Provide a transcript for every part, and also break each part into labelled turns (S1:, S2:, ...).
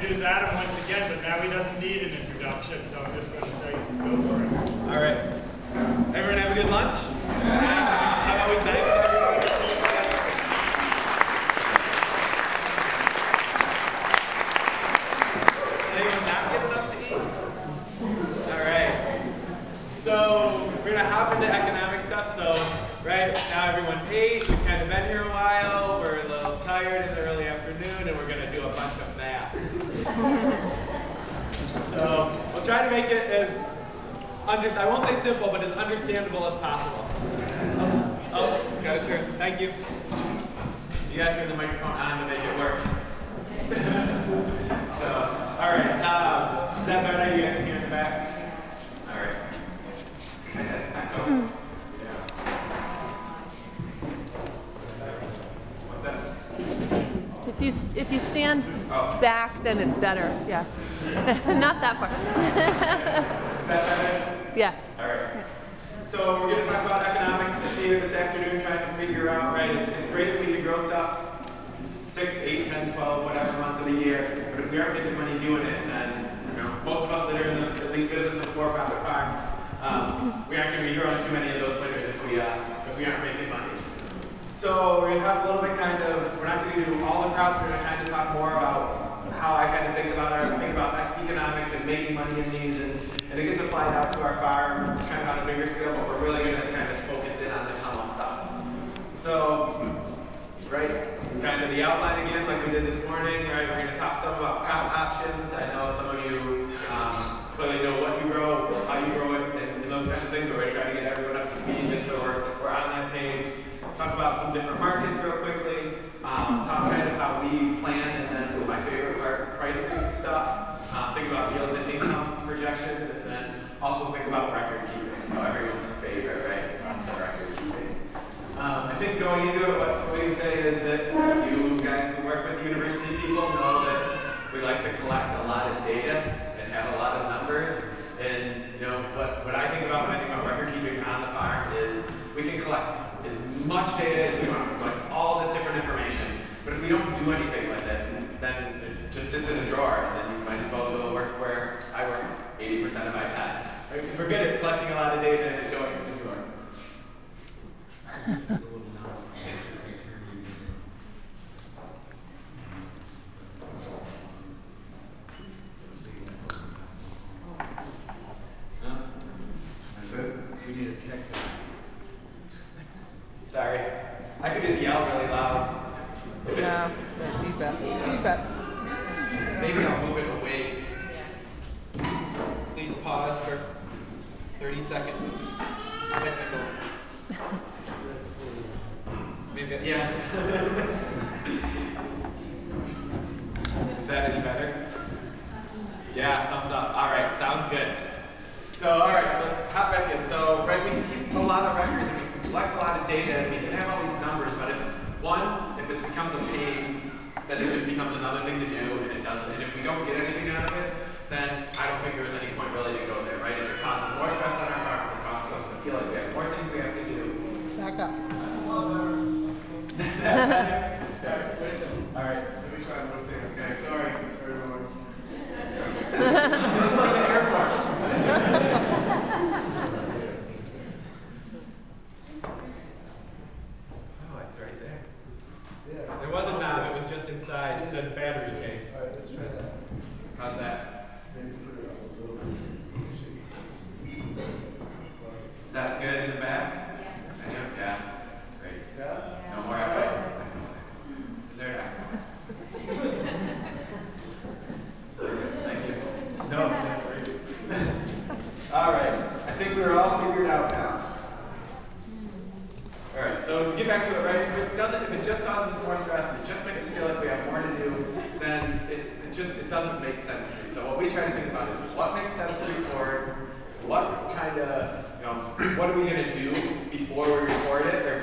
S1: introduce Adam once again, but now he doesn't need an introduction, so I'm just going to straight go for it.
S2: All right. Everyone have a good lunch? How about we thank everyone? Anyone not get enough to eat? All right. So we're going to hop into economic stuff. So right now everyone ate. We've kind of been here a while. We're a little tired in the early afternoon, and we're going to do a bunch of math. So we'll try to make it as I won't say simple, but as understandable as possible. Oh, got to turn. Thank you. You got to turn the microphone on to make it work. So, all right. Is that better? You guys can hear in the back? All right. What's that?
S3: If you stand back, then it's better. Yeah. Not that far.
S2: Is that better?
S3: Yeah.
S2: All right. So we're going to talk about economics this afternoon, trying to figure out, right, it's great if we can grow stuff 6, 8, 10, 12, whatever months of the year, but if we aren't making money doing it, then most of us that are in the at least business of for-profit farms, we aren't going to be growing too many of those winners if we aren't making money. So we're going to talk a little bit we're not going to do all the crops, we're going to kind of talk more about how I kind of think about economics and making money in these, and it gets applied out to our farm kind of on a bigger scale, but we're really going to kind of focus in on the tunnel stuff. So, right, kind of the outline again, like we did this morning, right, we're going to talk some about crop options. I know some of you clearly know what you grow, how you grow it, and those kinds of things, but we're trying to get everyone up to speed just so we're on that page. Talk about some different markets real quickly, talk kind of how we plan, and then my favorite part, pricing stuff. Think about yields and income projections, and then also think about record keeping. So everyone's favorite, right? Lots of record keeping. I think going into it, what we can say is that you guys who work with university people know that we like to collect a lot of data and have a lot of numbers. And what I think about when I think about record keeping on the farm is we can collect as much data as we want. We collect all this different information, but if we don't do anything with it, then it just sits in a drawer, and then you might as well go work where I work 80% of my time. Right? We're good at collecting a lot of data and just going to the drawer. That's it? We need a tech guy. Sorry. I could just yell really loud.
S3: Yeah. Feedback.
S2: Maybe I'll move it away. Please pause for 30 seconds. Technical. Maybe, yeah. Is that any better? Yeah, thumbs up. All right, sounds good. So, all right, so let's hop back in. So, right, we can keep a lot of records and we can collect a lot of data and we can have all these numbers, but if it becomes a pain, then it just becomes another thing to do, and it doesn't. And if we don't get anything out of it, then I don't think there's any point really to go there, right? If it causes more stress on our farm, it causes us to feel like we have more things we have to do.
S3: Back up.
S2: All right.
S4: Let me try one thing. Okay, sorry, everyone.
S2: This is like an airport. Oh, it's right there.
S4: Yeah.
S2: It wasn't knob, it was just inside the battery case.
S4: All right, let's try that.
S2: How's that?
S4: Maybe put it on a little bit.
S2: Is that good in the back? Yeah. Great.
S4: Yeah?
S2: No more echoes? Is there an echo? Thank you. No, that's great. All right. I think we're all figured out now. All right, so to get back to it, right, if it just causes more stress and it just makes us feel like we have more to do, then it doesn't make sense to me. So what we try to think about is what makes sense to record, what are we going to do before we record it, or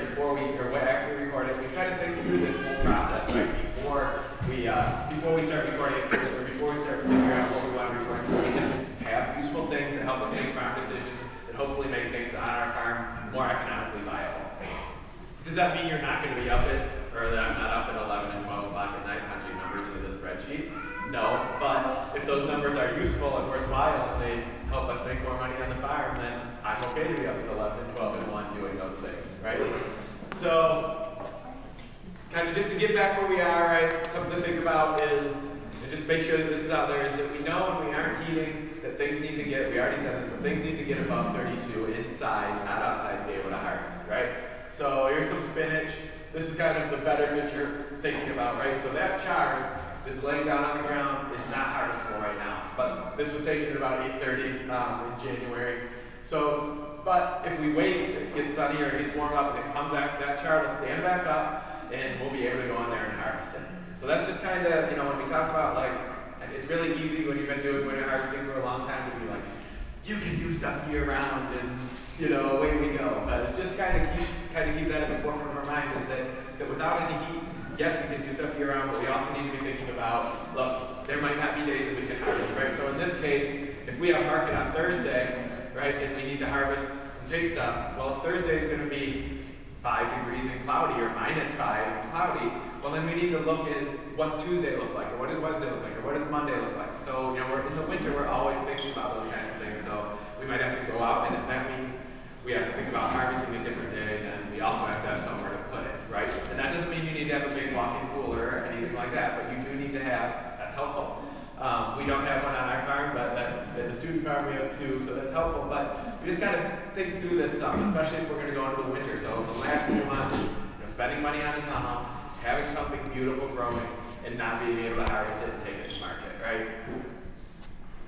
S2: after we record it. We try to think through this whole process, right, before we start recording it, or before we start figuring out what we want to record, so we can have useful things that help us make farm decisions and hopefully make things on our farm more economically viable. Does that mean you're not going to be up at, or that I'm not up at 11 and 12 o'clock at night punching numbers into the spreadsheet? No, but if those numbers are useful and worthwhile and they help us make more money on the farm, then I'm okay to be up to 11 and 12 and 1 doing those things, right? So, kind of just to get back where we are, right, something to think about is, and just make sure that this is out there, is that we know when we aren't heating that things need to get, we already said this, but things need to get above 32 inside, not outside, to be able to harvest, right? So here's some spinach. This is kind of the better that you're thinking about, right? So that chard that's laying down on the ground is not harvestable right now, but this was taken at about 8:30 in January. So, but if we wait, it gets sunny or it gets warm up and it comes back, that chard will stand back up and we'll be able to go in there and harvest it. So that's just kind of, you know, when we talk about like, it's really easy when you've been doing winter harvesting for a long time to be like, you can do stuff year round and, you know, away we go. But it's just kind of keep that at the forefront of our mind is that without any heat, yes, we can do stuff year round, but we also need to be thinking about, look, there might not be days that we can harvest, right? So in this case, if we have market on Thursday, right, and we need to harvest and take stuff, well, if Thursday is going to be 5 degrees and cloudy or -5 and cloudy, well, then we need to look at what's Tuesday look like, or what does Wednesday look like, or what does Monday look like. So, you know, in the winter, we're always thinking about those kinds of things. So we might have to go out, and if that means we have to think about harvesting a different day, then we also have to have somewhere to put it, right? And that doesn't mean you need to have a big walk-in cooler or anything like that, but you do need to have, that's helpful. We don't have one on our farm, but at the student farm we have 2, so that's helpful. But we just got to think through this some, especially if we're going to go into the winter. So the last thing you want is, you know, spending money on a tunnel, having something beautiful growing, and not being able to harvest it and take it to market, right?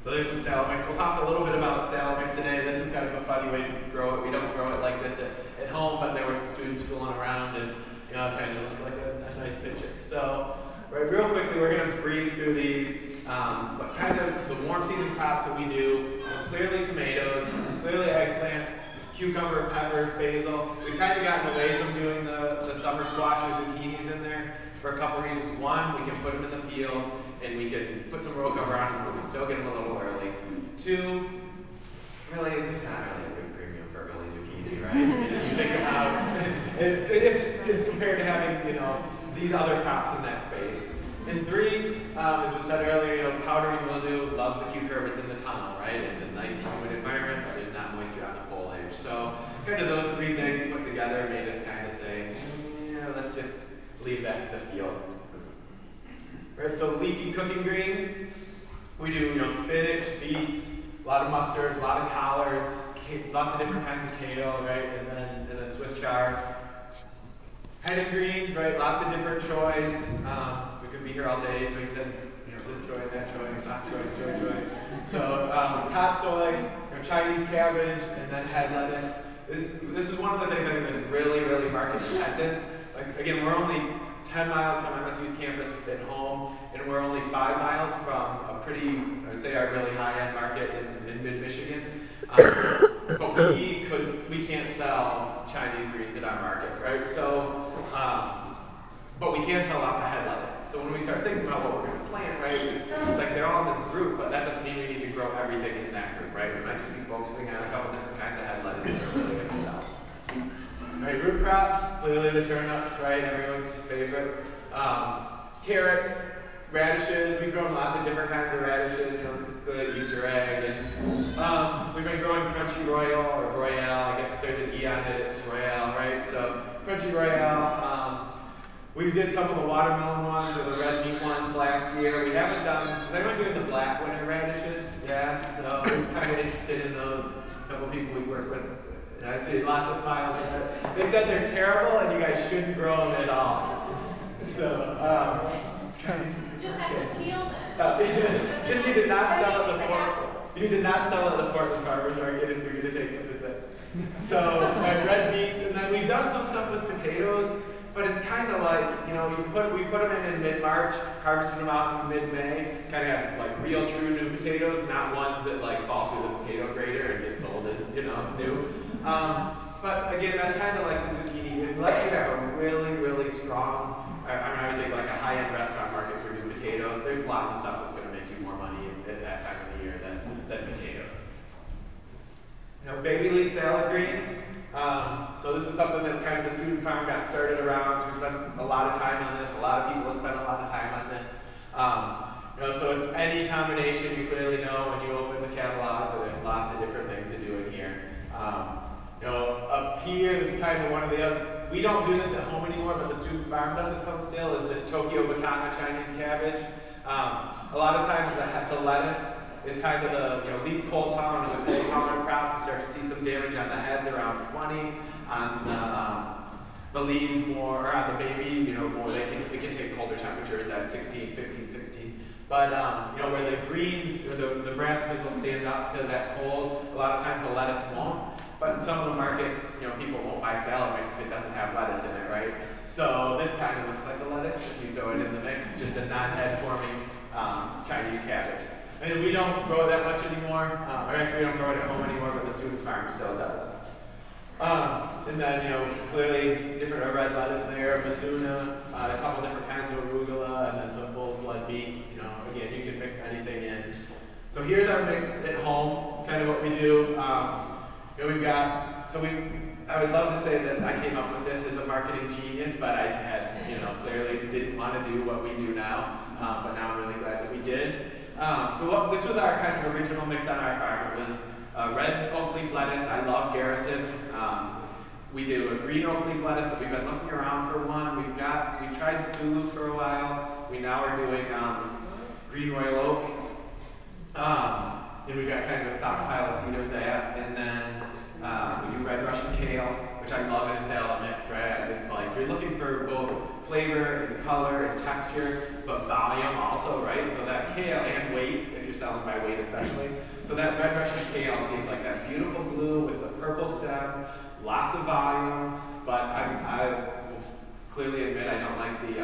S2: So there's some salad mix. We'll talk a little bit about salad mix today. This is kind of a funny way to grow it. We don't grow it like this at home, but there were some students fooling around, and you know, it kind of looked like a nice picture. So, right, real quickly, we're going to breeze through these. But kind of the warm season crops that we do, clearly tomatoes, clearly eggplant, cucumber, peppers, basil. We've kind of gotten away from doing the summer squash or zucchinis in there for a couple reasons. One, we can put them in the field and we can put some row cover on them, but we can still get them a little early. 2, really, there's not really a big premium for early zucchini, right? If you think about it, it's compared to having, you know, these other crops in that space. And 3, as we said earlier, you know, powdery mildew loves the cucurbits in the tunnel, right? It's a nice humid environment, but there's not moisture on the foliage. So kind of those 3 things put together made us kind of say, yeah, let's just leave that to the field. Right, so leafy cooking greens, we do, you know, spinach, beets, a lot of mustard, a lot of collards, lots of different kinds of kale, right? And then Swiss chard. Headed greens, right? Lots of different choys. We could be here all day. So he said, you know, this choy, that choy, that choy. So tatsoi, you know, Chinese cabbage, and then head lettuce. This is one of the things I think that's really, really market dependent. Like again, we're only 10 miles from MSU's campus at home, and we're only 5 miles from a pretty, I would say, our really high-end market in mid-Michigan. But we can't sell Chinese greens in our market, right? So, but we can sell lots of head lettuce. So when we start thinking about what we're going to plant, right, it's like they're all in this group, but that doesn't mean we need to grow everything in that group, right? We might just be focusing on a couple different kinds of head lettuce that are really going to sell. All right, root crops, clearly the turnips, right? Everyone's favorite. Carrots, radishes. We've grown lots of different kinds of radishes, you know, the Easter egg. And we've been growing Crunchy Royale or Royale. I guess if there's an E on it, it's Royale, right? So Crunchy Royale. We did some of the watermelon ones or the red meat ones last year. We haven't done, is anyone doing the black winter radishes? Yeah, so we're kind of interested in those. A couple people we work with. And I see lots of smiles. They said they're terrible and you guys shouldn't grow them at all. So,
S5: just have to peel them.
S2: just need to not sell at the Portland. You need to not sell at the Portland Farmers Market if you're going to take them as that. So, red beets, and then we've done some stuff with potatoes, but it's kind of like, you know, we put them in mid-March, harvested them out in mid-May, kind of have like real true new potatoes, not ones that like fall through the potato grater and get sold as, you know, new. But again, that's kind of like the zucchini. Unless you have a really, really strong, I would think like a high-end restaurant market for new potatoes, there's lots of stuff that's going to make you more money at that time of the year than potatoes. You know, baby leaf salad greens. So this is something that kind of the student farm got started around. So we spent a lot of time on this. A lot of people have spent a lot of time on this. So it's any combination. You clearly know when you open the catalogs, so there's lots of different things to do in here. Up here, this is kind of one of the other, we don't do this at home anymore, but the student farm does it some still, is the Tokyo Bakana Chinese cabbage. A lot of times the lettuce is kind of the least cold tolerant of the cold tolerant crop. You start to see some damage on the heads around 20, on the leaves more, or on the baby, more, it can take colder temperatures, that's 16, 15, 16. But, where the greens, or the brassicas will stand up to that cold, a lot of times the lettuce won't. But in some of the markets, people won't buy salad mix if it doesn't have lettuce in it, right? So this kind of looks like a lettuce. If you throw it in the mix, it's just a non-head forming Chinese cabbage. And we don't grow it that much anymore, or actually we don't grow it at home anymore, but the student farm still does. And then, clearly different red lettuce there, Mizuna, a couple different kinds of arugula, and then some bull blood beets. Again, you can mix anything in. So here's our mix at home. It's kind of what we do. We've got, I would love to say that I came up with this as a marketing genius, but I had, clearly didn't want to do what we do now, but now I'm really glad that we did. This was our kind of original mix on our farm. It was red oak leaf lettuce. I love Garrison. We do a green oak leaf lettuce that we've been looking around for one. We tried Sulu for a while. We now are doing green royal oak. And we've got kind of a stockpile of seed of that. And then we do red Russian kale, which I love in a salad mix, right? It's like you're looking for both flavor and color and texture, but volume also, right? So that kale, and weight, if you're selling by weight especially. So that red Russian kale gives like that beautiful blue with the purple stem, lots of volume, but I will clearly admit I don't like the,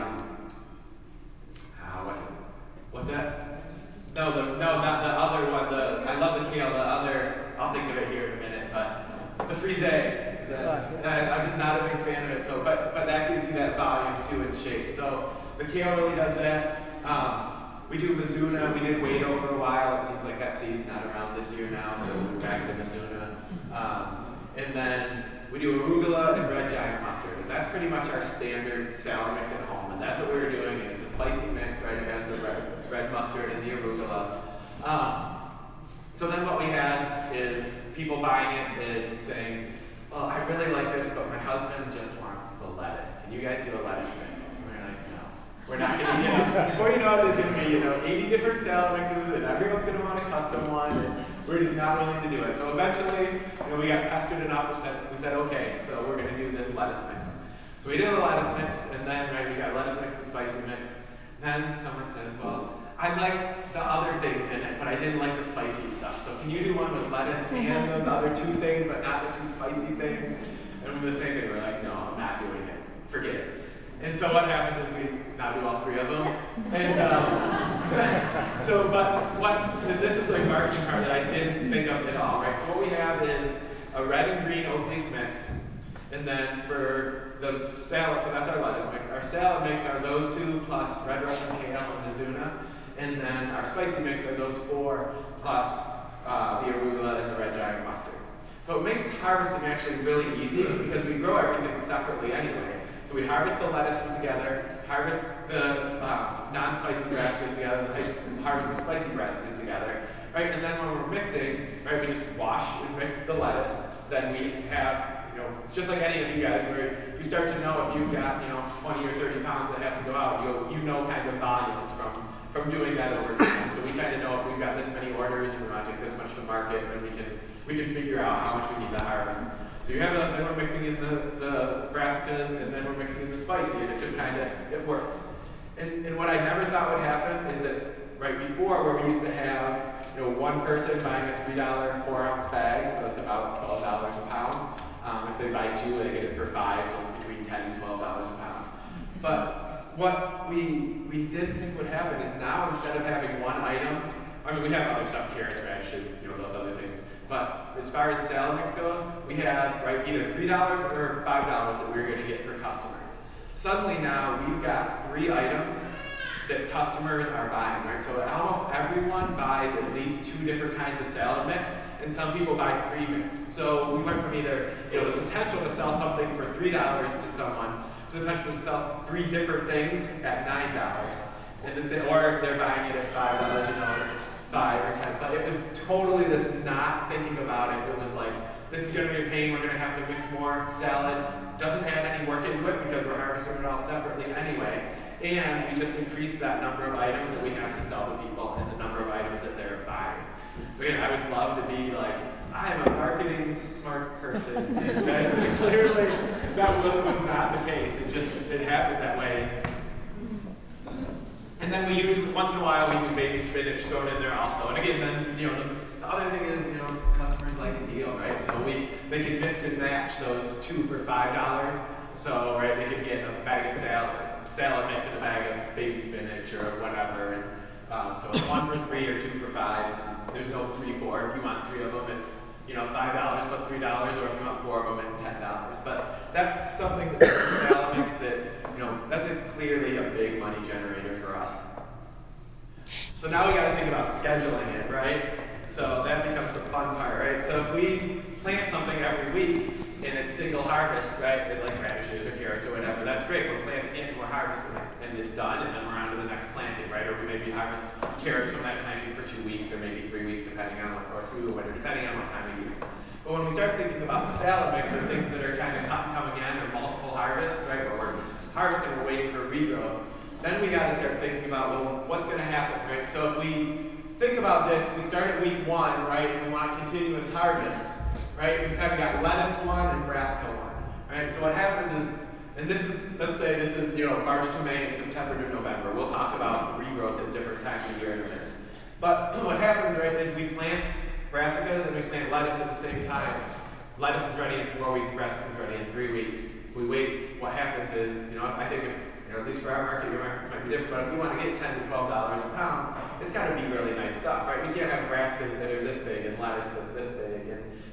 S2: what's that? No, not the other one. I love the kale. The other, I'll think of it here in a minute. But the frise, I'm just not a big fan of it. So, but that gives you that volume too and shape. So the kale really does that. We do Mizuna. We did Wado for a while. It seems like that seed's not around this year now, so we're back to Mizuna. And then we do arugula and red giant mustard, and that's pretty much our standard salad mix at home. And that's what we were doing. And it's a spicy mix, right? It has the red mustard and the arugula. So then what we had is people buying it and saying, well, I really like this, but my husband just wants the lettuce. Can you guys do a lettuce mix? And we're like, no. We're not going to, before you know it, there's going to be, 80 different salad mixes, and everyone's going to want a custom one, and we're just not willing to do it. So eventually, we got pestered enough and we said, okay, so we're going to do this lettuce mix. So we did a lettuce mix, and then, we got lettuce mix and spicy mix. Then someone says, well, I liked the other things in it, but I didn't like the spicy stuff. So can you do one with lettuce and those other two things, but not the two spicy things? And the same thing, we're like, no, I'm not doing it. Forget it. And so what happens is we now do all three of them. And this is the marketing part that I didn't think of at all, right? So what we have is a red and green oak leaf mix. And then for the salad, so that's our lettuce mix. Our salad mix are those two plus red Russian kale and Mizuna. And then our spicy mix are those four plus the arugula and the red giant mustard. So it makes harvesting actually really easy because we grow everything separately anyway. So we harvest the lettuces together, harvest the non-spicy brassicas together, harvest the spicy brassicas together, right? And then when we're mixing, right, we just wash and mix the lettuce. Then we have, it's just like any of you guys where you start to know if you've got, 20 or 30 pounds that has to go out, you know kind of volumes from doing that over time. So we kind of know if we've got this many orders and we're not taking this much to market, then we can figure out how much we need to harvest. So you have those, then we're mixing in the brassicas, and then we're mixing in the spicy, and it just kind of, it works. And what I never thought would happen is that right before, where we used to have one person buying a $3 4-ounce bag, so it's about $12 a pound. If they buy two, they get it for $5, so it's between $10 and $12 a pound. But what we didn't think would happen is now, instead of having one item, we have other stuff, carrots, radishes, those other things. But as far as salad mix goes, we had either $3 or $5 that we were going to get per customer. Suddenly now we've got 3 items that customers are buying, right? So almost everyone buys at least 2 different kinds of salad mix, and some people buy 3 mix. So we went from either the potential to sell something for $3 to someone to the potential to sell 3 different things at $9. And this, or if they're buying it at $5, you know, it's 5 or 10. But it was totally this not thinking about it. It was like, this is going to be a pain. We're going to have to mix more salad. Doesn't add any work into it because we're harvesting it all separately anyway. And we just increased that number of items that we have to sell to people and the number of items that they're buying. So again, I would love to be like, I'm a marketing smart person. And that's clearly, that was not the case. It happened that way. And then we usually, once in a while, we do baby spinach thrown in there also. And again, then, you know, the other thing is, you know, customers like a deal, right? So they can mix and match those 2 for $5. So, right, they can get a bag of salad mix and a bag of baby spinach or whatever. And so it's 1 for 3 or 2 for 5. There's no 3 for. If you want 3 of them, it's, you know, $5 plus $3, or if you want 4 of them, it's $10. But that's something that the salad mix that, you know, that's clearly a big money generator for us. So now we got to think about scheduling it, right? So that becomes the fun part, right? So if we plant something every week and it's single harvest, right? Like radishes or carrots or whatever, that's great. We're planting it and we're harvesting it, and it's done, and then we're on to the next planting, right? Or we maybe harvest carrots from that planting for 2 weeks or maybe 3 weeks, depending on what, or through the winter, depending on what time of year. But when we start thinking about salad mix or things that are kind of cut and come again, or multiple harvests, right? Where we're harvesting, we're waiting for regrowth. Then we got to start thinking about, well, what's going to happen, right? So if we think about this, we start at week 1, right? And we want continuous harvests, right? We've kind of got lettuce 1 and brassica 1, right? So what happens is, and this is, let's say this is, you know, March to May and September to November. We'll talk about the regrowth at different times of year in a minute. But what happens, right, is we plant brassicas and we plant lettuce at the same time. Lettuce is ready in 4 weeks, brassica is ready in 3 weeks. If we wait, what happens is, you know, I think if, you know, at least for our market, your markets might be different, but if we want to get $10 to $12 a pound, it's got to be really nice stuff, right? We can't have brassicas that are this big and lettuce that's this big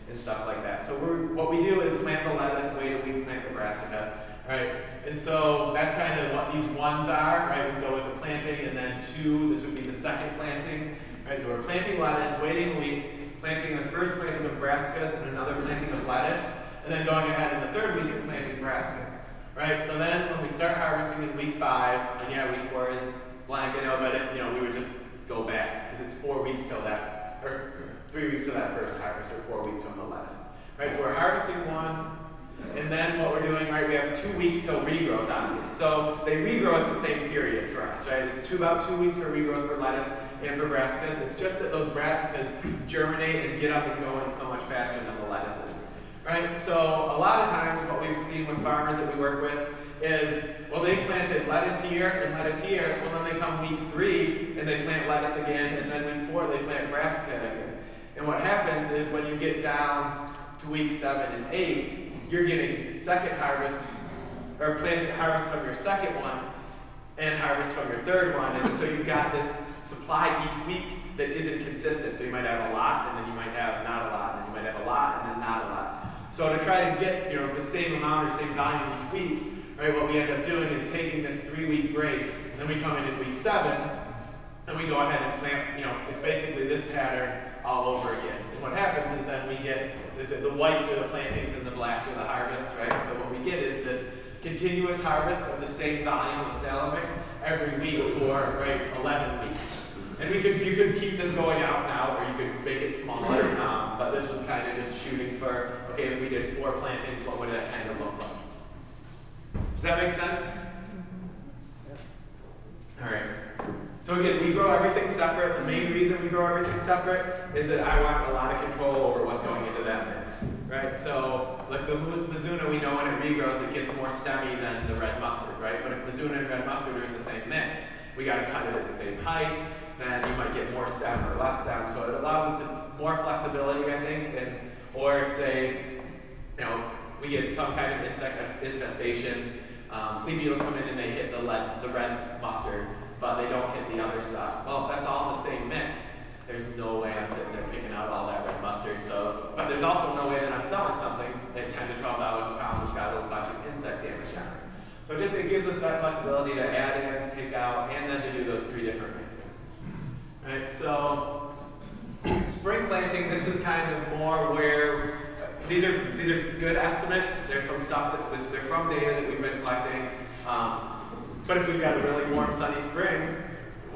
S2: and stuff like that. So what we do is plant the lettuce, wait a week, plant the brassica, right? And so that's kind of what these ones are, right? We go with the planting, and then 2, this would be the second planting, right? So we're planting lettuce, waiting a week, planting the first planting of brassicas and another planting of lettuce, and then going ahead in the 3rd week and planting brassicas. Right, so then when we start harvesting in week 5, and yeah, week 4 is blank, I know, but you know, we would just go back because it's 4 weeks till that, or 3 weeks till that first harvest, or 4 weeks from the lettuce. Right, so we're harvesting 1, and then what we're doing, right, we have 2 weeks till regrowth on these. So they regrow at the same period for us, right? It's about 2 weeks for regrowth for lettuce and for brassicas. It's just that those brassicas germinate and get up and going so much faster than the lettuces. Right? So a lot of times what we've seen with farmers that we work with is, well, they planted lettuce here and lettuce here, well then they come week 3 and they plant lettuce again, and then week 4 they plant brassica again. And what happens is when you get down to week 7 and 8, you're getting second harvests, or planted harvest from your second one and harvest from your third one, and so you've got this supply each week that isn't consistent. So you might have a lot, and then you might have not a lot, and then you might have a lot, and then not a lot. So to try to get, you know, the same amount or same volume each week, right, what we end up doing is taking this 3-week break, and then we come in week 7, and we go ahead and plant, you know, it's basically this pattern all over again. And what happens is then we get, the whites are the plantings and the blacks are the harvest, right? So what we get is this continuous harvest of the same volume of salad mix every week for, right, 11 weeks. And you could keep this going out now, or you could make it smaller, but this was kind of just shooting for, okay, if we did 4 plantings, what would that kind of look like? Does that make sense? All right. So again, we grow everything separate. The main reason we grow everything separate is that I want a lot of control over what's going into that mix, right? So like the Mizuna, we know when it regrows, it gets more stemmy than the red mustard, right? But if Mizuna and red mustard are in the same mix, we got to cut it at the same height, then you might get more stem or less stem. So it allows us to more flexibility, I think, or say, you know, we get some kind of insect infestation. Flea beetles come in and they hit the red mustard, but they don't hit the other stuff. Well, if that's all in the same mix, there's no way I'm sitting there picking out all that red mustard. So, but there's also no way that I'm selling something at $10 to $12 a pound that's got a bunch of insect damage on it. So it gives us that flexibility to add in, take out, and then to do those 3 different mixes. Right, so spring planting, this is kind of more where these are good estimates. They're from stuff they're from data that we've been collecting. But if we've got a really warm, sunny spring,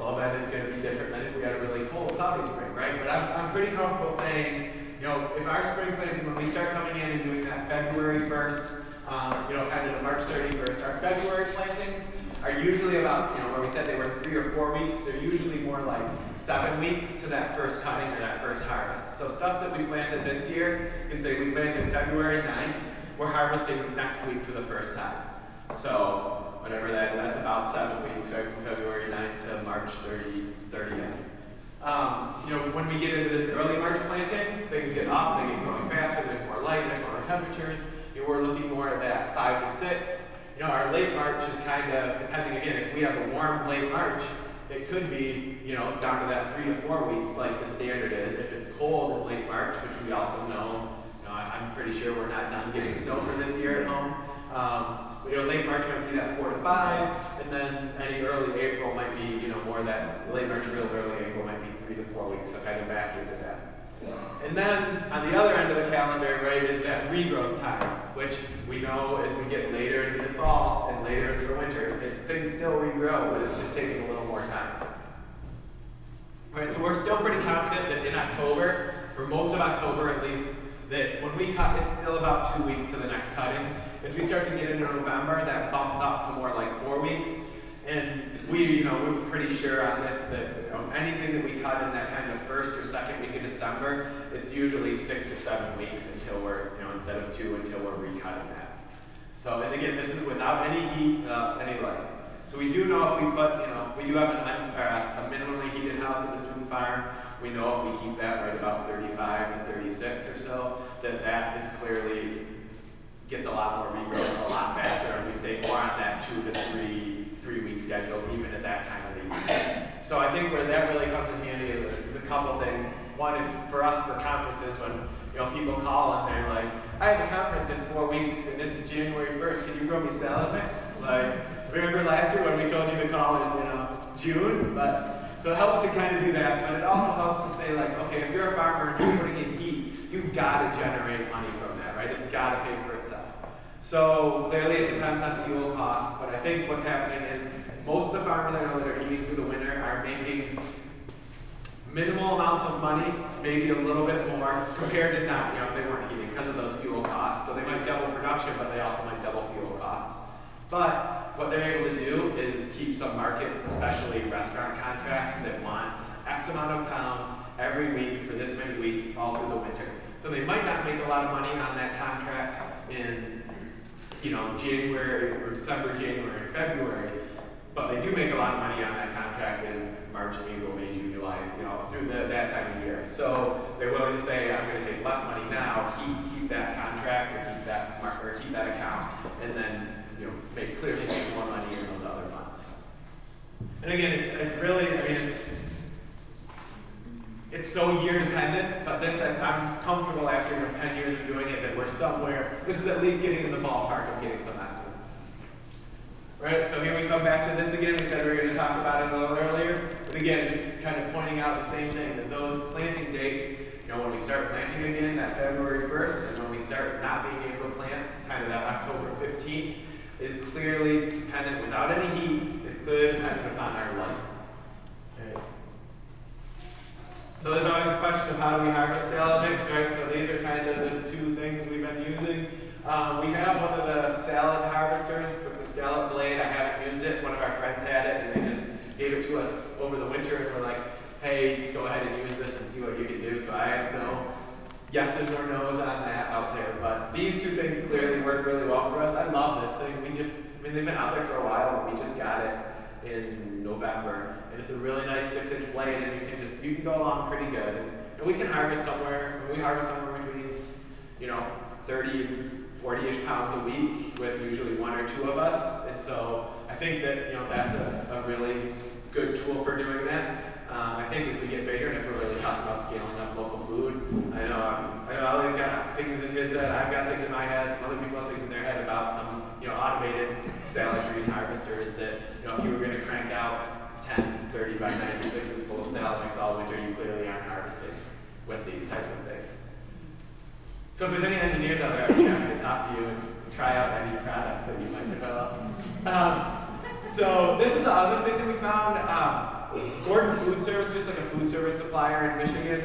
S2: well, then it's going to be different than if we had a really cold, cloudy spring, right? But I'm pretty comfortable saying, you know, if our spring planting, when we start coming in and doing that February 1st, you know, kind of to March 31st, our February plantings are usually about, you know, where we said they were 3 or 4 weeks, they're usually more like 7 weeks to that first cutting or that first harvest. So stuff that we planted this year, you can say we planted February 9th, we're harvesting next week for the first time. So whatever that's about 7 weeks, right, from February 9th to March 30th. You know, when we get into this early March plantings, things get up, they get growing faster, there's more light, there's more temperatures. You know, we're looking more at that 5 to 6. You know, our late March is kind of, depending again, if we have a warm late March, it could be, you know, down to that 3 to 4 weeks like the standard is. If it's cold in late March, which we also know, you know, I'm pretty sure we're not done getting snow for this year at home. You know, late March might be that 4 to 5, and then any early April might be, you know, more that late March, real early April might be 3 to 4 weeks, so kind of back into that. And then on the other end of the calendar, right, is that regrowth time, which we know as we get later into the fall and later into the winter, things still regrow, but it's just taking a little more time. Right, so we're still pretty confident that in October, for most of October at least, that when we cut, it's still about 2 weeks to the next cutting. As we start to get into November, that bumps up to more like 4 weeks. And we're pretty sure on this that, you know, anything that we cut in that kind of first or second week of December, it's usually 6 to 7 weeks until we're, you know, instead of 2 until we're recutting that. So, and again, this is without any heat, any light. So we do know if we put, you know, we do have a minimally heated house at the student farm. We know if we keep that right about 35 to 36 or so, that is clearly gets a lot more regrowth a lot faster, and we stay more on that 2 to 3 week schedule even at that time of the year. So I think where that really comes in handy is a couple things. One, it's for us for conferences when, you know, people call and they're like, I have a conference in 4 weeks and it's January 1st, can you grow me salad mix? Like, remember last year when we told you to call in, you know, June? So it helps to kind of do that, but it also helps to say, like, okay, if you're a farmer and you're putting in heat, you've got to generate money from that, right? It's got to pay for itself. So clearly it depends on fuel costs, but I think what's happening is most of the farmers I know that are heating through the winter are making minimal amounts of money, maybe a little bit more, compared to not, you know, if they weren't heating because of those fuel costs. So they might double production, but they also might double fuel costs. But what they're able to do is keep some markets, especially restaurant contracts that want X amount of pounds every week for this many weeks all through the winter. So they might not make a lot of money on that contract in, you know, January or December, January, and February, but they do make a lot of money on that contract in March, April, May, June, July, you know, through that time of year. So they're willing to say, I'm going to take less money now, keep that contract or keep that mark or keep that account, and then, you know, clearly make more money in those other months. And again, it's really, I mean, it's so year dependent, but this, I'm comfortable after, you know, 10 years of doing it that we're somewhere, this is at least getting in the ballpark of getting some estimates. Right, so here we come back to this again. We said we were going to talk about it a little earlier. But again, just kind of pointing out the same thing, that those planting dates, you know, when we start planting again, that February 1st, and when we start not being able to plant, kind of that October 15th, is clearly dependent, without any heat, is clearly dependent upon our light. Okay. So there's always a question of how do we harvest salad mix, right? So these are kind of the two things we've been using. We have one of the salad harvesters with the scallop blade. I haven't used it. One of our friends had it, and they just gave it to us over the winter, and we're like, hey, go ahead and use this and see what you can do. So I have no yeses or nos on that out there, but these two things clearly work really well for us. I love this thing. I mean, they've been out there for a while, and we just got it in November, and it's a really nice 6-inch blade, and you can go along pretty good. And we can harvest somewhere. We harvest somewhere between, you know, 30 40-ish pounds a week with usually 1 or 2 of us, and so I think that, you know, that's a really good tool for doing that. I think as we get bigger, and if we're really talking about scaling up local food, I know Ellie's got things in his head, I've got things in my head, some other people have things in their head about some, you know, automated salad green harvesters that, you know, if you were going to crank out 10 30 by 96s full of salad mix all winter, you clearly aren't harvesting with these types of things. So if there's any engineers out there, I'd be happy to talk to you and try out any products that you might develop. So this is the other thing that we found. Gordon Food Service, just like a food service supplier in Michigan.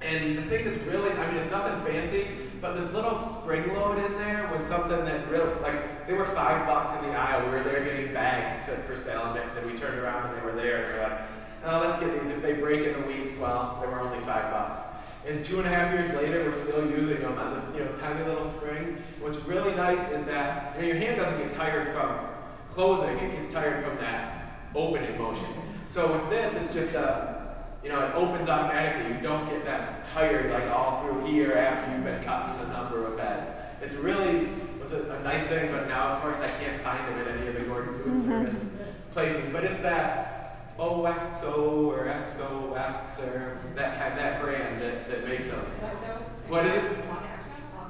S2: And the thing that's really, I mean, it's nothing fancy, but this little spring load in there was something that really, like, they were $5 in the aisle. We were there getting bags for sale mix, and we turned around and they were there, and we were like, oh, let's get these. If they break in a week, well, they were only $5. And 2.5 years later, we're still using them on this, tiny little spring. What's really nice is that, your hand doesn't get tired from closing, it gets tired from that opening motion. So with this, it's just it opens automatically. You don't get that tired like all through here after you've been cutting the number of beds. It's really was a nice thing, but now of course I can't find them at any of the Gordon Food Service places. But it's that OXO or XOX or that brand that makes those. What is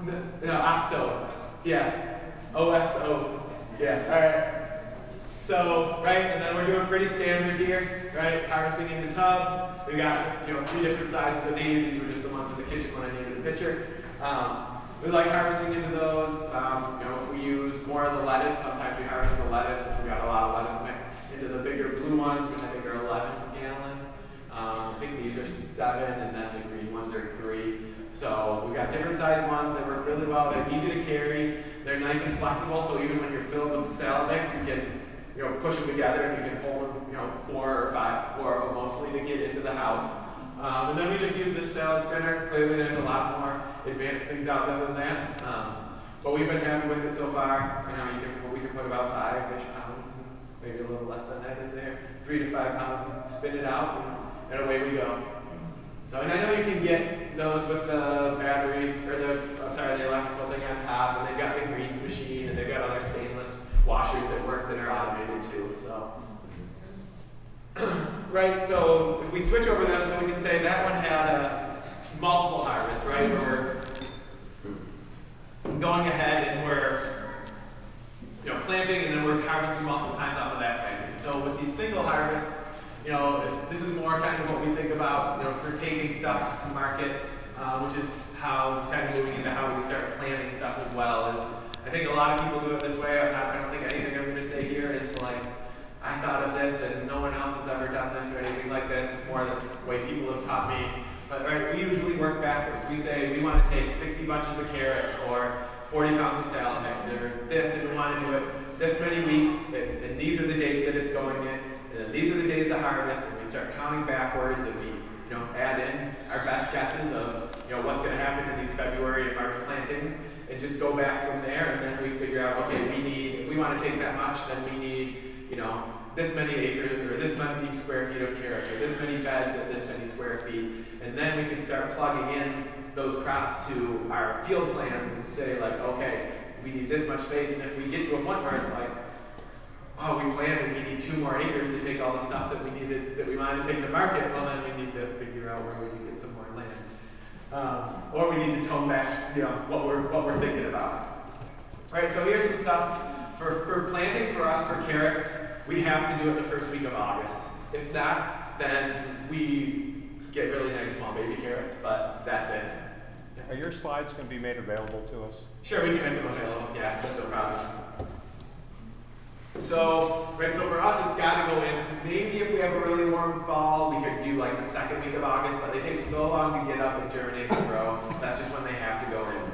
S2: it? No, OXO. Yeah. OXO. Yeah. All right. So, right, and then we're doing pretty standard here, right? Harvesting into tubs. We got, 3 different sizes of these. These were just the ones in the kitchen when I needed a picture. We like harvesting into those. If we use more of the lettuce, sometimes we harvest the lettuce if we got a lot of lettuce mix into the bigger blue ones, which I think are 11 per gallon. I think these are 7, and then the green ones are 3. So we got different size ones that work really well. They're easy to carry. They're nice and flexible, so even when you're filled with the salad mix, you can push them together, and you can hold them, 4 of them mostly to get into the house. And then we just use this salad spinner. Clearly there's a lot more advanced things out there than that. But we've been happy with it so far. We can put about 5-ish pounds, maybe a little less than that in there. 3 to 5 pounds, and spin it out, and away we go. So, and I know you can get those with the battery, or the electrical thing on top, and they've got the greens machine, and they've got other stainless washers that work that are automated too, so. Right, so if we switch over then, so we can say that one had a multiple harvest, right? Where we're going ahead and we're planting, and then we're harvesting multiple times off of that planting. So with these single harvests, this is more kind of what we think about, for taking stuff to market, which is how it's kind of moving into how we start planning stuff as well. I think a lot of people do it this way. I don't think anything I'm going to say here is like, I thought of this and no one else has ever done this or anything like this. It's more the way people have taught me. But right, we usually work backwards. We say we want to take 60 bunches of carrots or 40 pounds of salad mix or this, and we want to do it this many weeks, and these are the days that it's going in, and then these are the days to harvest, and we start counting backwards, and we add in our best guesses of what's going to happen in these February and March plantings, and just go back from there, and then we figure out, okay, if we want to take that much, then we need, this many acres, or this many square feet of carrots, or this many beds at this many square feet, and then we can start plugging in those crops to our field plans and say, like, okay, we need this much space, and if we get to a point where it's like, oh, we planted, we need 2 more acres to take all the stuff that we wanted to take to market, well, then we need to figure out where we can get some more land. Or we need to tone back, what we're thinking about. Right, so here's some stuff. For planting for us for carrots, we have to do it the first week of August. If not, then we get really nice small baby carrots, but that's it.
S6: Are your slides going to be made available to us?
S2: Sure, we can make them available. Yeah, that's no problem. So for us, it's got to go in. Maybe if we have a really warm fall, we could do like the 2nd week of August, but they take so long to get up and germinate and grow. That's just when they have to go in.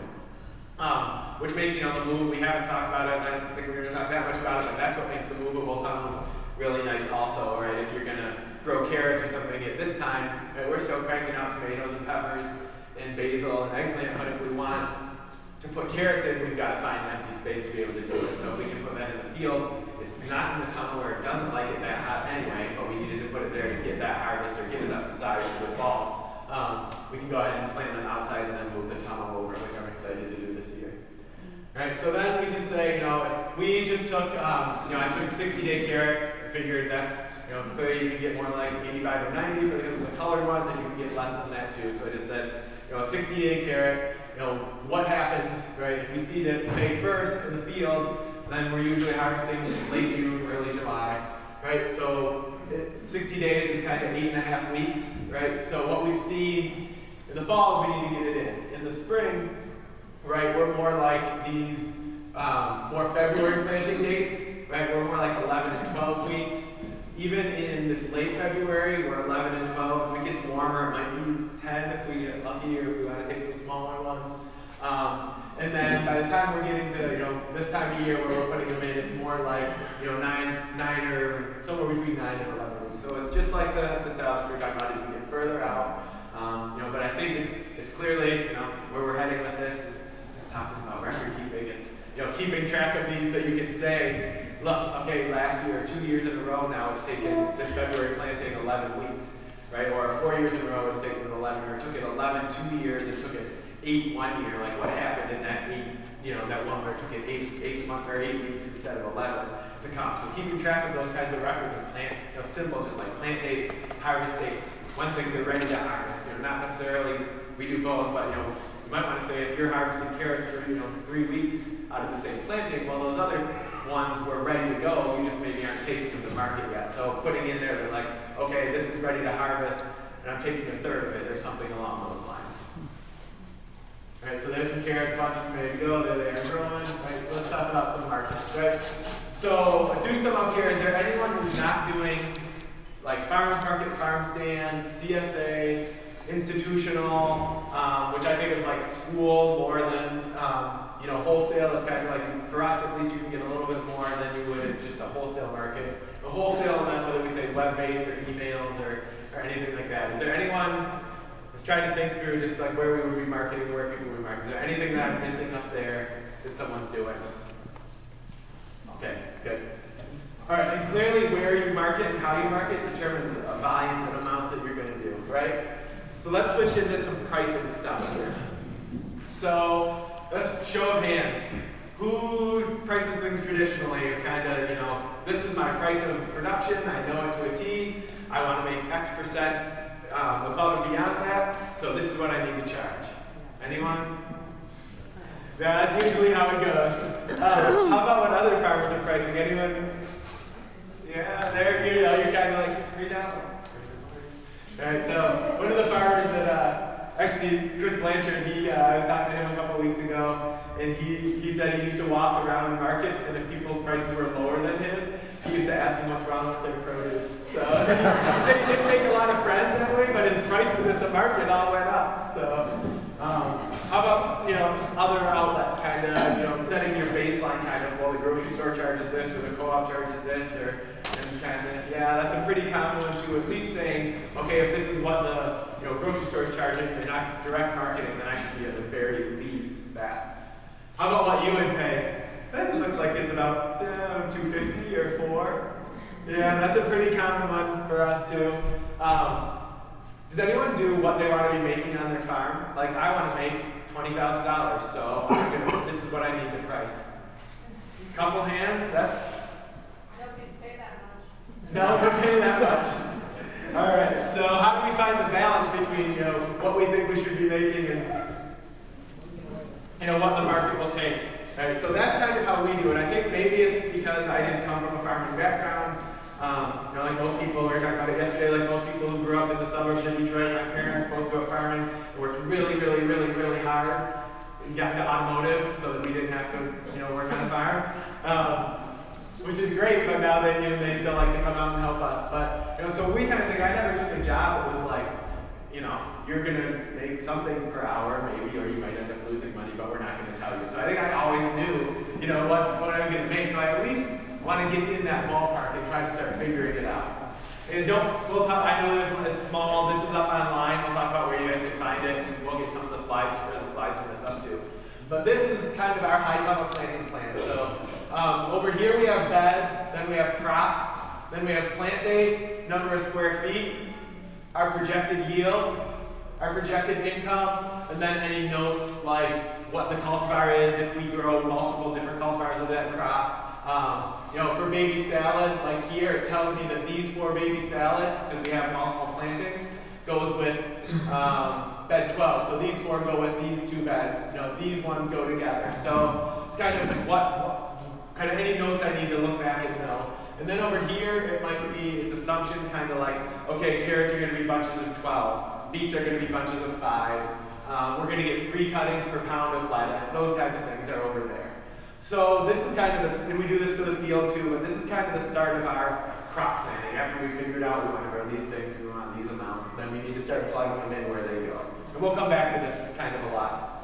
S2: Which makes, the move, we haven't talked about it, and I don't think we're going to talk that much about it, but that's what makes the movable tunnels really nice also, right? If you're going to grow carrots or something at this time, right, we're still cranking out tomatoes and peppers and basil and eggplant, but if we want to put carrots in, we've got to find empty space to be able to do it. So if we can put that in the field, it's not in the tunnel where it doesn't like it that hot anyway, but we needed to put it there to get that harvest or get it up to size for the fall. We can go ahead and plant them outside and then move the tunnel over, which I'm excited to do this year. Right, so then we can say, if we just took, I took a 60-day carrot, I figured that's, clearly you can get more like 85 or 90 for the colored ones, and you can get less than that too. So I just said, a 60-day carrot, what happens, right, if we see that May 1st in the field, then we're usually harvesting late June, early July, right? So 60 days is kind of 8.5 weeks, right? So what we see in the fall is we need to get it in. In the spring, right, we're more like these more February planting dates, right? We're more like 11 and 12 weeks. even in this late February, we're 11 and 12. If it gets warmer, it might be 10 if we get lucky, or if we want to take some smaller ones. And then by the time we're getting to, this time of year where we're putting them in, it's more like, 9 or somewhere between 9 and 11 weeks. So it's just like the salad we're talking about as we get further out. But I think it's clearly, where we're heading with this. This talk is about record keeping. It's, keeping track of these so you can say, look, okay, last year, 2 years in a row now, it's taken this February planting 11 weeks, right? Or 4 years in a row, it's taken 11, or it took it 11 2 years, it took it 8 1 year. Like, what happened in that 8, that one where it took it 8 months or 8 weeks instead of 11 to come. So keeping track of those kinds of records and plant, simple, just like plant dates, harvest dates, when things are ready to harvest. Not necessarily we do both, but you might want to say if you're harvesting carrots for 3 weeks out of the same planting, well, those other ones were ready to go, you just maybe aren't taking them to market yet. So putting in there, they're like, okay, this is ready to harvest, and I'm taking a third of it, or something along those lines. All right, so there's some carrots, bunch of them ready to go, there they are growing. Right, so let's talk about some markets, right? So I do some up here. Is there anyone who's not doing like farmers market, farm stand, CSA, institutional, which I think of like school more than wholesale? It's kind of like, for us at least, you can get a little bit more than you would in just a wholesale market. A wholesale, and then whether we say web-based or emails or anything like that. Is there anyone who's trying to think through just like where we would be marketing, where people would be marketing? Is there anything that I'm missing up there that someone's doing? Okay, good. All right, and clearly where you market and how you market determines volumes and amounts that you're going to do, right? So let's switch into some pricing stuff here. So let's show of hands. Who prices things traditionally? It's kind of, this is my price of production. I know it to a T. I want to make X percent above and beyond that. So this is what I need to charge. Anyone? Yeah, that's usually how it goes. How about what other farmers are pricing? Anyone? Yeah, there you're kind of like $3. All right, so one of the farmers that, actually Chris Blanchard, I was talking to him a couple weeks ago, and he said he used to walk around markets, and if people's prices were lower than his, he used to ask them what's wrong with their produce. So he said he didn't make a lot of friends that way, but his prices at the market all went up. So how about other outlets, kind of setting your baseline, kind of, well, the grocery store charges this, or the co-op charges this, and kind of, yeah, that's a pretty common one too. At least saying, okay, if this is what the grocery store is charging and not direct marketing, then I should be at the very least that. How about what you would pay? That looks like it's about $2.50 or $4. Yeah, that's a pretty common one for us too. Does anyone do what they want to be making on their farm? Like, I want to make $20,000, so this is what I need to price. Couple hands, that's...
S5: Nobody pay that much.
S2: No, we pay that much. All right, so how do we find the balance between what we think we should be making and what the market will take? All right, so that's kind of how we do it. I think maybe it's because I didn't come from a farming background. Like most people, we were talking about it yesterday, like most people who grew up in the suburbs in Detroit, my parents both grew up farming and worked really, really, really, really hard and got into automotive so that we didn't have to, work on a farm. Which is great, but now they still like to come out and help us. But, so we kind of think, I never took a job that was like, you're going to make something per hour maybe, or you might end up losing money, but we're not going to tell you. So I think I always knew, what I was going to make. So I at least want to get in that ballpark and try to start figuring it out. And we'll talk, I know it's small, this is up online, we'll talk about where you guys can find it, and we'll get some of the slides for this up too. But this is kind of our high-cover planting plan. So over here we have beds, then we have crop, then we have plant date, number of square feet, our projected yield, our projected income, and then any notes like what the cultivar is if we grow multiple different cultivars of that crop. For baby salad, like here, it tells me that these 4 baby salad, because we have multiple plantings, goes with bed 12. So these 4 go with these 2 beds. These ones go together. So it's kind of what kind of any notes I need to look back and know. And then over here, it might be, it's assumptions kind of like, okay, carrots are going to be bunches of 12. Beets are going to be bunches of 5. We're going to get 3 cuttings per pound of lettuce. Those kinds of things are over there. So this is kind of and we do this for the field too, but this is kind of the start of our crop planning. After we figured out we want to grow these things, we want these amounts, then we need to start plugging them in where they go. And we'll come back to this kind of a lot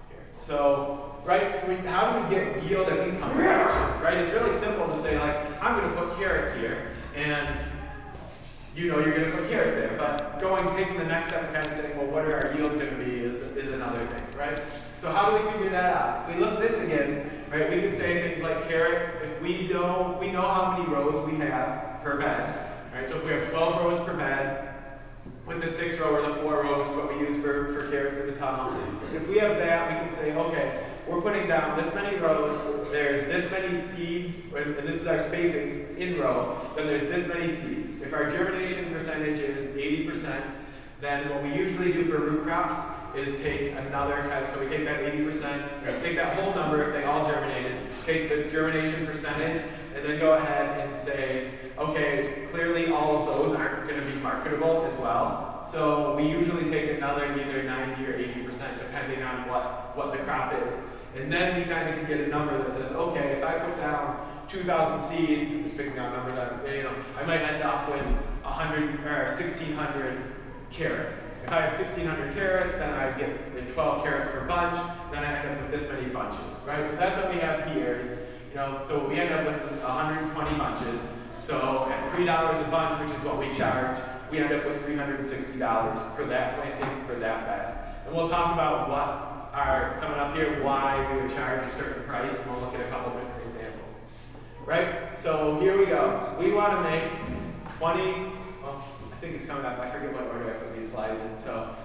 S2: here. So, right, so how do we get yield and income projections, right? It's really simple to say, like, I'm going to put carrots here, and you know you're going to put carrots there. But taking the next step and kind of saying, well, what are our yields going to be is another thing, right? So how do we figure that out? If we look this again, right, we can say things like carrots, if we know how many rows we have per bed, right? So if we have 12 rows per bed, with the 6 row or the 4 row, which is what we use for carrots in the tunnel. If we have that, we can say, okay, we're putting down this many rows, there's this many seeds, and this is our spacing in row, then there's this many seeds. If our germination percentage is 80%, then what we usually do for root crops is take another kind, so we take that 80%, take that whole number if they all germinated, take the germination percentage, and then go ahead and say, okay, clearly all of those aren't going to be marketable as well. So we usually take another either 90 or 80% depending on what the crop is. And then we kind of can get a number that says, okay, if I put down 2,000 seeds, I'm just picking out numbers, I might end up with 100 or 1,600 carrots. If I have 1,600 carrots, then I get 12 carrots per bunch, then I end up with this many bunches, right? So that's what we have here is, so we end up with 120 bunches. So at $3 a bunch, which is what we charge, we end up with $360 for that planting for that bed. And we'll talk about what are coming up here, why we would charge a certain price, and we'll look at a couple different examples. Right? So here we go. We want to make 20, well, I think it's coming up. I forget what order I put these slides in. So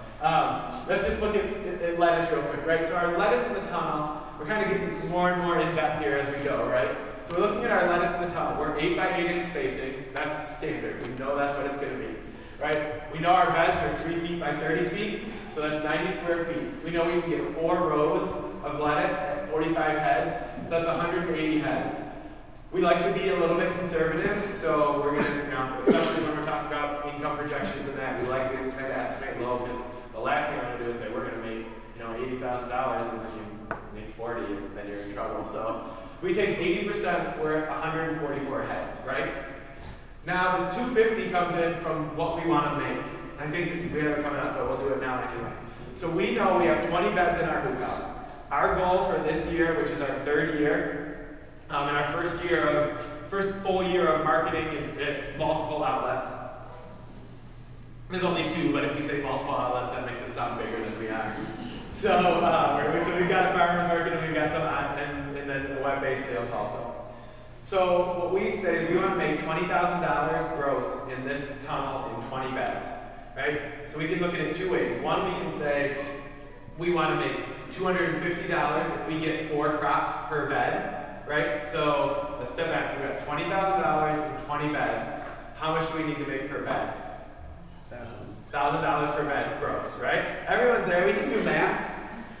S2: let's just look at lettuce real quick, right? So our lettuce in the tunnel, we're kind of getting more and more in depth here as we go, right? So we're looking at our lettuce in the tunnel. We're 8 by 8 inch spacing. That's standard. We know that's what it's going to be, right? We know our beds are 3 feet by 30 feet, so that's 90 square feet. We know we can get 4 rows of lettuce at 45 heads, so that's 180 heads. We like to be a little bit conservative, so we're going to, especially when we're talking about income projections and that, we like to kind of estimate low, because the last thing I want to do is say we're going to make, $80,000 and then you make 40 and then you're in trouble. So if we take 80%, we're at 144 heads, right? Now this 250 comes in from what we want to make. I think we have it coming up, but we'll do it now anyway. So we know we have 20 beds in our hoop house. Our goal for this year, which is our 3rd year, and our first full year of marketing at multiple outlets. There's only 2, but if we say multiple outlets, that makes us sound bigger than we are. So, so we've got a farmer market and we've got some, and then the web-based sales also. So what we say is we want to make $20,000 gross in this tunnel in 20 beds, right? So we can look at it 2 ways. One, we can say we want to make $250 if we get 4 crops per bed, right? So let's step back. We've got $20,000 in 20 beds. How much do we need to make per bed? $1,000 per bed gross, right? Everyone's there. We can do math.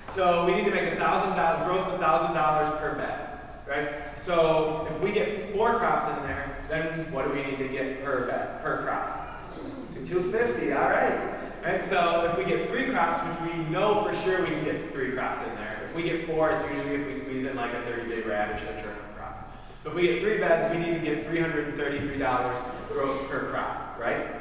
S2: So we need to make $1,000 gross, $1,000 per bed, right? So if we get 4 crops in there, then what do we need to get per bed, per crop? $250. All right. And so if we get 3 crops, which we know for sure we can get 3 crops in there. If we get 4, it's usually if we squeeze in like a 30-day radish or turnip crop. So if we get 3 beds, we need to get $333 gross per crop, right?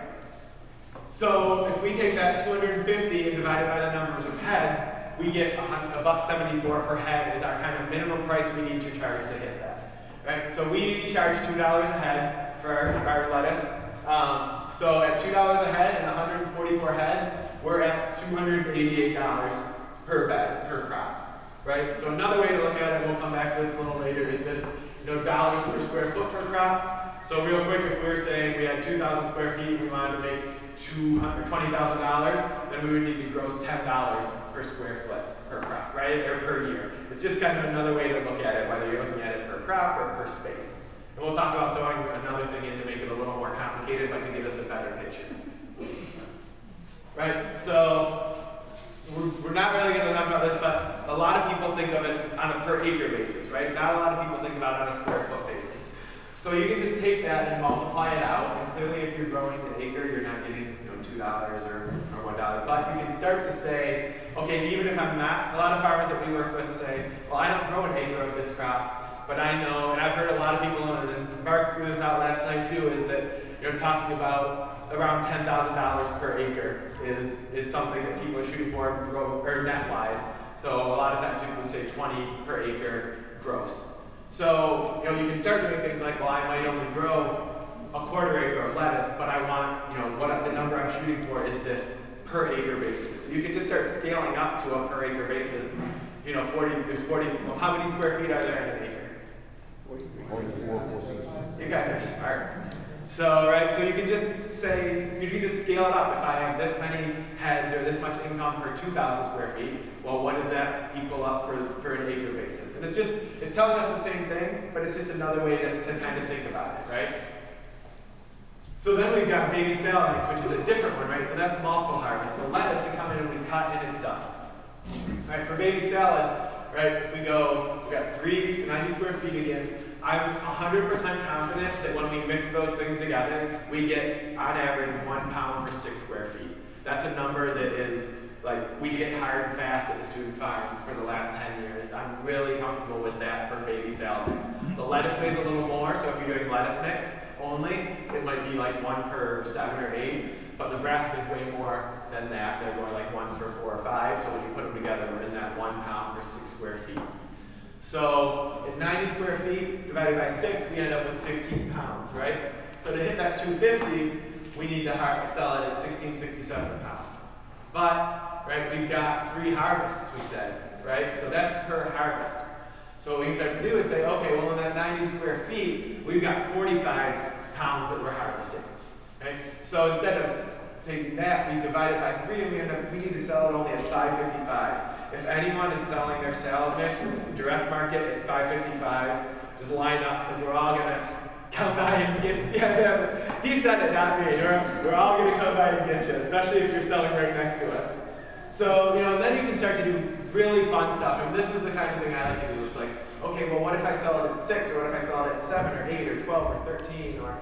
S2: So if we take that 250 and divide it by the numbers of heads, we get $1.74 per head is our kind of minimum price we need to charge to hit that. Right? So we charge $2 a head for our lettuce. So at $2 a head and 144 heads, we're at $288 per bed, per crop. Right? So another way to look at it, and we'll come back to this a little later, is this dollars per square foot per crop. So real quick, if we were saying we had 2,000 square feet, we wanted to make $20,000, then we would need to gross $10 per square foot per crop, right? Or per year. It's just kind of another way to look at it, whether you're looking at it per crop or per space. And we'll talk about throwing another thing in to make it a little more complicated, but to give us a better picture. Right? So we're not really going to talk about this, but a lot of people think of it on a per acre basis, right? Not a lot of people think about it on a square foot basis. So you can just take that and multiply it out, and clearly if you're growing an acre, you're not getting $2 or $1, but you can start to say, okay, even if I'm not, a lot of farmers that we work with say, well, I don't grow an acre of this crop, but I know, and I've heard a lot of people, and Mark threw this out last night too, is that you're talking about around $10,000 per acre is something that people are shooting for or net-wise. So a lot of times people would say 20 per acre gross. So, you can start doing things like, well, I might only grow a quarter acre of lettuce, but I want, what the number I'm shooting for is this per acre basis. So you can just start scaling up to a per acre basis. There's 40, well, how many square feet are there in an acre? You guys are smart. So you can just say, you can just scale it up. If I have this many heads or this much income per 2,000 square feet, well, what does that equal up for an acre basis? And it's telling us the same thing, but it's just another way to kind of think about it, right? So then we've got baby salad mix, which is a different one, right? So that's multiple harvest. The lettuce, we come in and we cut and it's done. Right, for baby salad, right, if we got 90 square feet again, I'm 100% confident that when we mix those things together, we get, on average, 1 pound per 6 square feet. That's a number that is, we hit hard and fast at the student farm for the last 10 years. I'm really comfortable with that for baby salad mix. The lettuce weighs a little more, so if you're doing lettuce mix only, it might be 1 per 7 or 8, but the brassica is way more than that. They're more 1 for 4 or 5, so when you put them together, we're in that 1 pound per 6 square feet. So at 90 square feet divided by 6, we end up with 15 pounds, right? So to hit that 250, we need to sell it at 1667 a pound. But, right, we've got 3 harvests, we said, right? So that's per harvest. So what we can start to do is say, okay, well in that 90 square feet, we've got 45 pounds that we're harvesting, right? So instead of taking that, we divide it by 3 and we need to sell it only at 555. If anyone is selling their salad mix direct market at 555, just line up because we're all gonna come by and get. He said it, not me. We're all gonna come by and get you, especially if you're selling right next to us. So then you can start to do really fun stuff, and this is the kind of thing I like to do. It's okay, well, what if I sell it at 6, or what if I sell it at 7, or 8, or 12, or 13, or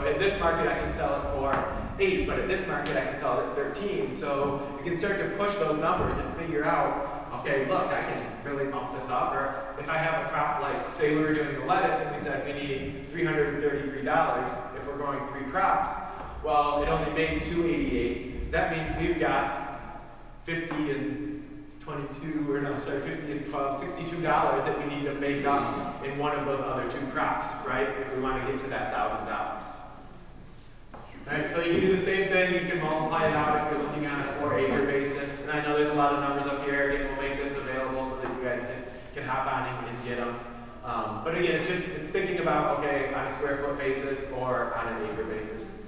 S2: at this market I can sell it for 8, but at this market I can sell it at 13. So you can start to push those numbers and figure out, okay, look, I can really bump this up. Or if I have a crop, say we were doing the lettuce and we said we need $333 if we're growing 3 crops, well, it only made $288. That means we've got 50 and 22, or no, sorry, 50 and 12, $62 that we need to make up in one of those other 2 crops, right? If we want to get to that $1,000. Right, so you can do the same thing, you can multiply it out if you're looking on a 4-acre basis. And I know there's a lot of numbers up here, again, we'll make this available so that you guys can hop on and get them. But again, it's thinking about, okay, on a square foot basis or on an acre basis.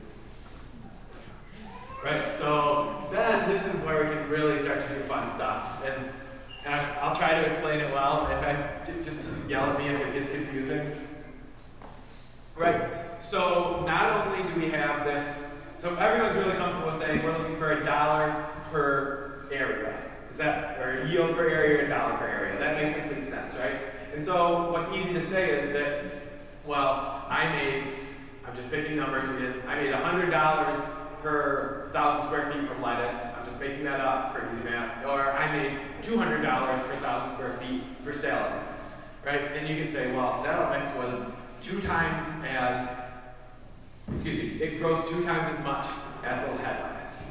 S2: Right, so then this is where we can really start to do fun stuff. And I'll try to explain it well. If I just yell at me if it gets confusing. Right, so not only do we have this, so everyone's really comfortable saying we're looking for $1 per area. Or yield per area and $1 per area. That makes complete sense, right? And so what's easy to say is that, well, I'm just picking numbers again, I made $100 per 1,000 square feet from lettuce. I'm just making that up for easy math. Or I made $200 per 1,000 square feet for salad mix, right? And you can say, well, salad mix was 2 times as, it grows 2 times as much as little head lettuce.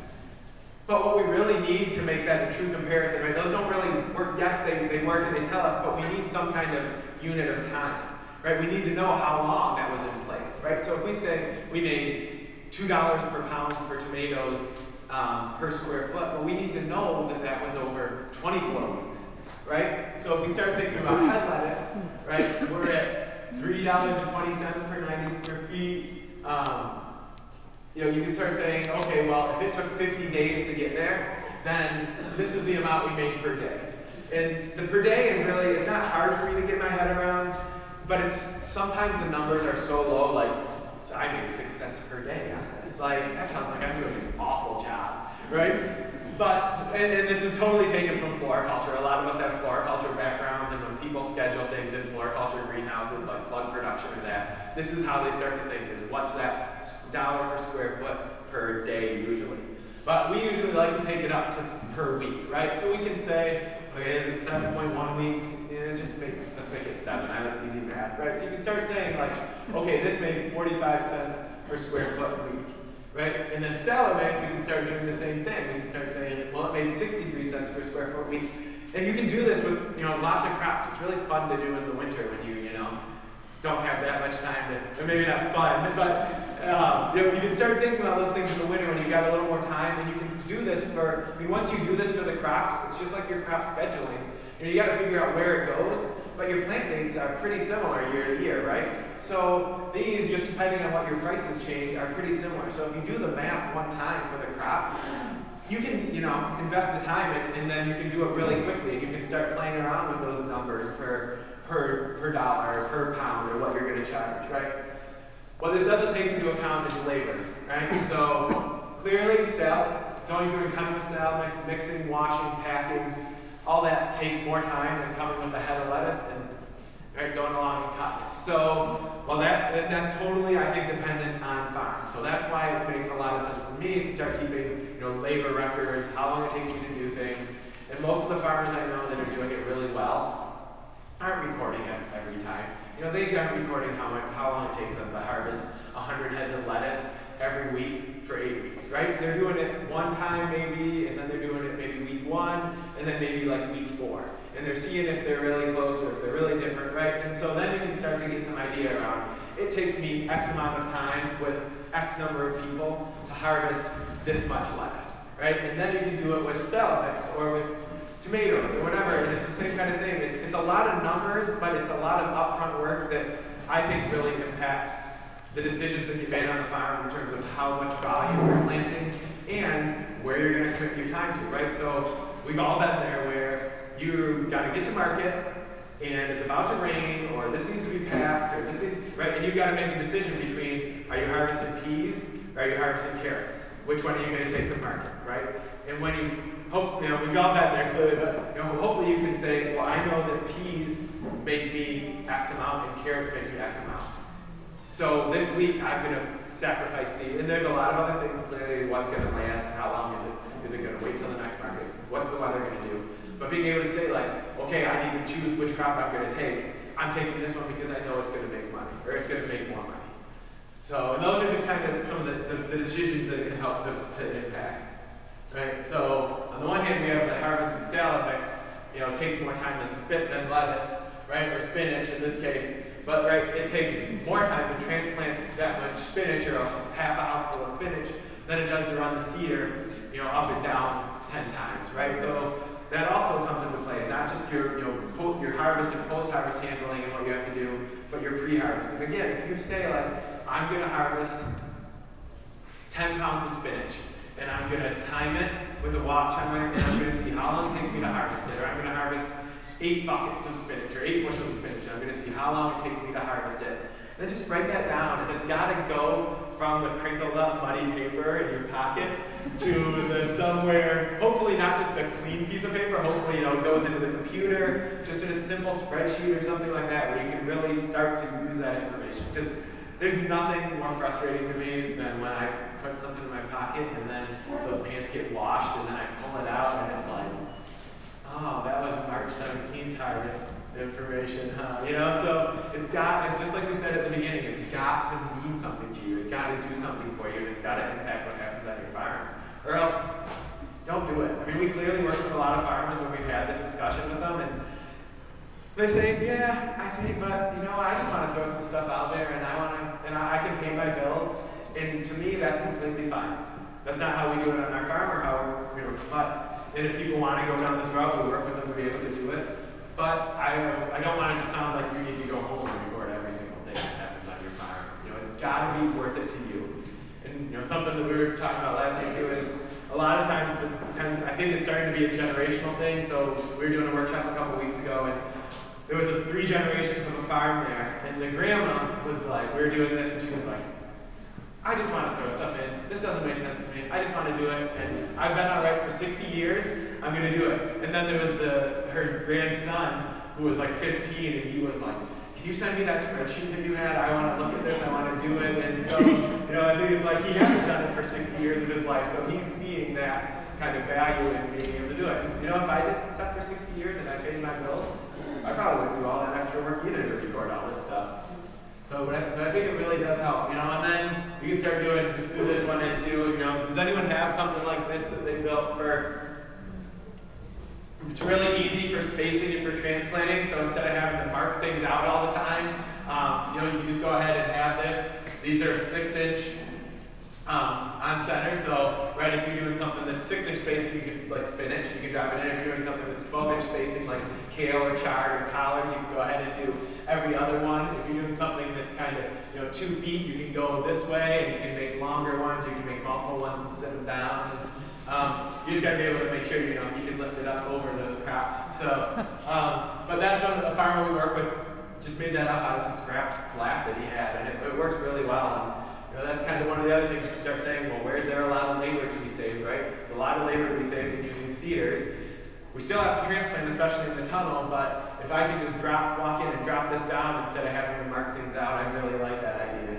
S2: But what we really need to make that a true comparison, right? Those don't really work. Yes, they work and they tell us, but we need some kind of unit of time, right? We need to know how long that was in place, right? So if we say we made $2 per pound for tomatoes per square foot, well, we need to know that that was over 24 weeks, right? So if we start thinking about head lettuce, right, we're at $3.20 per 90 square feet. You can start saying, okay, well, if it took 50 days to get there, then this is the amount we make per day. And the per day is really, it's not hard for me to get my head around, but it's sometimes the numbers are so low, so I made 6 cents per day on this. That sounds like I'm doing an awful job, right? But, and this is totally taken from floriculture. A lot of us have floriculture backgrounds, and when people schedule things in floriculture greenhouses, like plug production or that, this is how they start to think, is what's that $1 per square foot per day usually. But we usually like to take it up to per week, right? So we can say, okay, is it 7.1 weeks? Let's make it 7. I have easy math, right? So you can start saying okay, this made 45 cents per square foot a week, right? And then salad mix, we can start doing the same thing. We can start saying, well, it made 63 cents per square foot a week. And you can do this with, lots of crops. It's really fun to do in the winter when you don't have that much time to, or maybe not fun, but you can start thinking about those things in the winter when you've got a little more time, and you can do this for, once you do this for the crops, it's just like your crop scheduling. You got to figure out where it goes, but your plant dates are pretty similar year to year, right? So these, just depending on what your prices change, are pretty similar. So if you do the math one time for the crop, you can, invest the time and then you can do it really quickly, and you can start playing around with those numbers per dollar, or per pound, or what you're going to charge, right? What this doesn't take into account is labor, right? So clearly, going through and cutting the salad mix, mixing, washing, packing, all that takes more time than coming with a head of lettuce and going along and cutting it. So, well, that's totally, I think, dependent on farm. So that's why it makes a lot of sense to me to start keeping, labor records, how long it takes you to do things. And most of the farmers I know that are doing it really well aren't recording it every time. They aren't recording how long it takes them to harvest 100 heads of lettuce every week for 8 weeks, right? They're doing it one time maybe, and then they're doing it maybe week 1, and then maybe like week 4. And they're seeing if they're really close or if they're really different, right? And so then you can start to get some idea around, it takes me X amount of time with X number of people to harvest this much lettuce, right? And then you can do it with salad mix or with tomatoes or whatever, and it's the same kind of thing. It's a lot of numbers, but it's a lot of upfront work that I think really impacts the decisions that you made on the farm in terms of how much volume you're planting and where you're going to commit your time to, right? So we've all been there where you've got to get to market and it's about to rain, or this needs to be packed, or this needs, right? And you've got to make a decision between, are you harvesting peas or are you harvesting carrots? Which one are you going to take to market, right? And when you, hopefully, we've all been there clearly, but hopefully you can say, well, I know that peas make me X amount and carrots make me X amount. So this week I'm going to sacrifice these, and there's a lot of other things clearly, what's going to last, how long is it? Is it going to wait till the next market? What's the weather going to do? But being able to say like, okay, I need to choose which crop I'm going to take. I'm taking this one because I know it's going to make money, or it's going to make more money. So, and those are just kind of some of the decisions that it can help to impact. Right? So on the one hand, we have the harvesting salad mix. It takes more time than lettuce, right, or spinach in this case. But right, it takes more time to transplant that much spinach, or half a house full of spinach, than it does to run the seeder, up and down 10 times, right? So that also comes into play, not just your harvest and post-harvest handling and what you have to do, but your pre-harvest. And again, if you say like, I'm going to harvest 10 pounds of spinach, and I'm going to time it with a watch, and I'm going to see how long it takes me to harvest it, or I'm going to harvest 8 buckets of spinach, or 8 bushels of spinach, and I'm going to see how long it takes me to harvest it. Then just write that down, and it's got to go from the crinkled up muddy paper in your pocket to the somewhere, hopefully not just a clean piece of paper, hopefully it goes into the computer, just in a simple spreadsheet or something like that, where you can really start to use that information. Because there's nothing more frustrating to me than when I put something in my pocket and then those pants get washed and then I pull it out and it's like, oh, that was March 17th harvest information, huh? So it's just like we said at the beginning, it's got to mean something to you. It's got to do something for you, and it's got to impact what happens on your farm. Or else, don't do it. We clearly work with a lot of farmers when we've had this discussion with them, and they say, yeah, I see, but I just want to throw some stuff out there, and I can pay my bills, and to me, that's completely fine. That's not how we do it on our farm, or how and if people want to go down this route, we work with them to be able to do it. But I don't want it to sound like you need to go home and record every single thing that happens on your farm. It's got to be worth it to you. And something that we were talking about last night too is a lot of times I think it's starting to be a generational thing. So we were doing a workshop a couple weeks ago, and there was 3 generations of a farm there, and the grandma was like, we were doing this, and she was like, I just want to throw stuff in. This doesn't make sense to me. I just want to do it. And I've been all right for 60 years. I'm going to do it. And then there was her grandson who was like 15, and he was like, can you send me that spreadsheet that you had? I want to look at this. I want to do it. And so, I think it's like he hasn't done it for 60 years of his life. So he's seeing that kind of value in being able to do it. If I did stuff for 60 years and I paid my bills, I probably wouldn't do all that extra work either to record all this stuff. So, but I think it really does help, you know, and then you can start doing, just do this one in too, you know. Does anyone have something like this that they built for, it's really easy for spacing and for transplanting, so instead of having to mark things out all the time, you know, you can just go ahead and have this. These are 6-inch on center, so right, if you're doing something that's 6-inch spacing, you can like spinach, you can drop it in. If you're doing something that's 12-inch spacing, like kale or chard or collards, you can go ahead and do every other one. If you're doing something that's kind of, you know, 2 feet, you can go this way, and you can make longer ones, you can make multiple ones and sit them down. You just gotta be able to make sure, you know, you can lift it up over those crops. So, but that's one a farmer we work with just made that up out of some scrap flat that he had, and it works really well. And, you know, that's kind of one of the other things if you start saying, well, where's there a lot of labor to be saved, right? It's a lot of labor to be saved in using seeders. We still have to transplant, especially in the tunnel, but if I can just walk in and drop this down instead of having to mark things out, I really like that idea.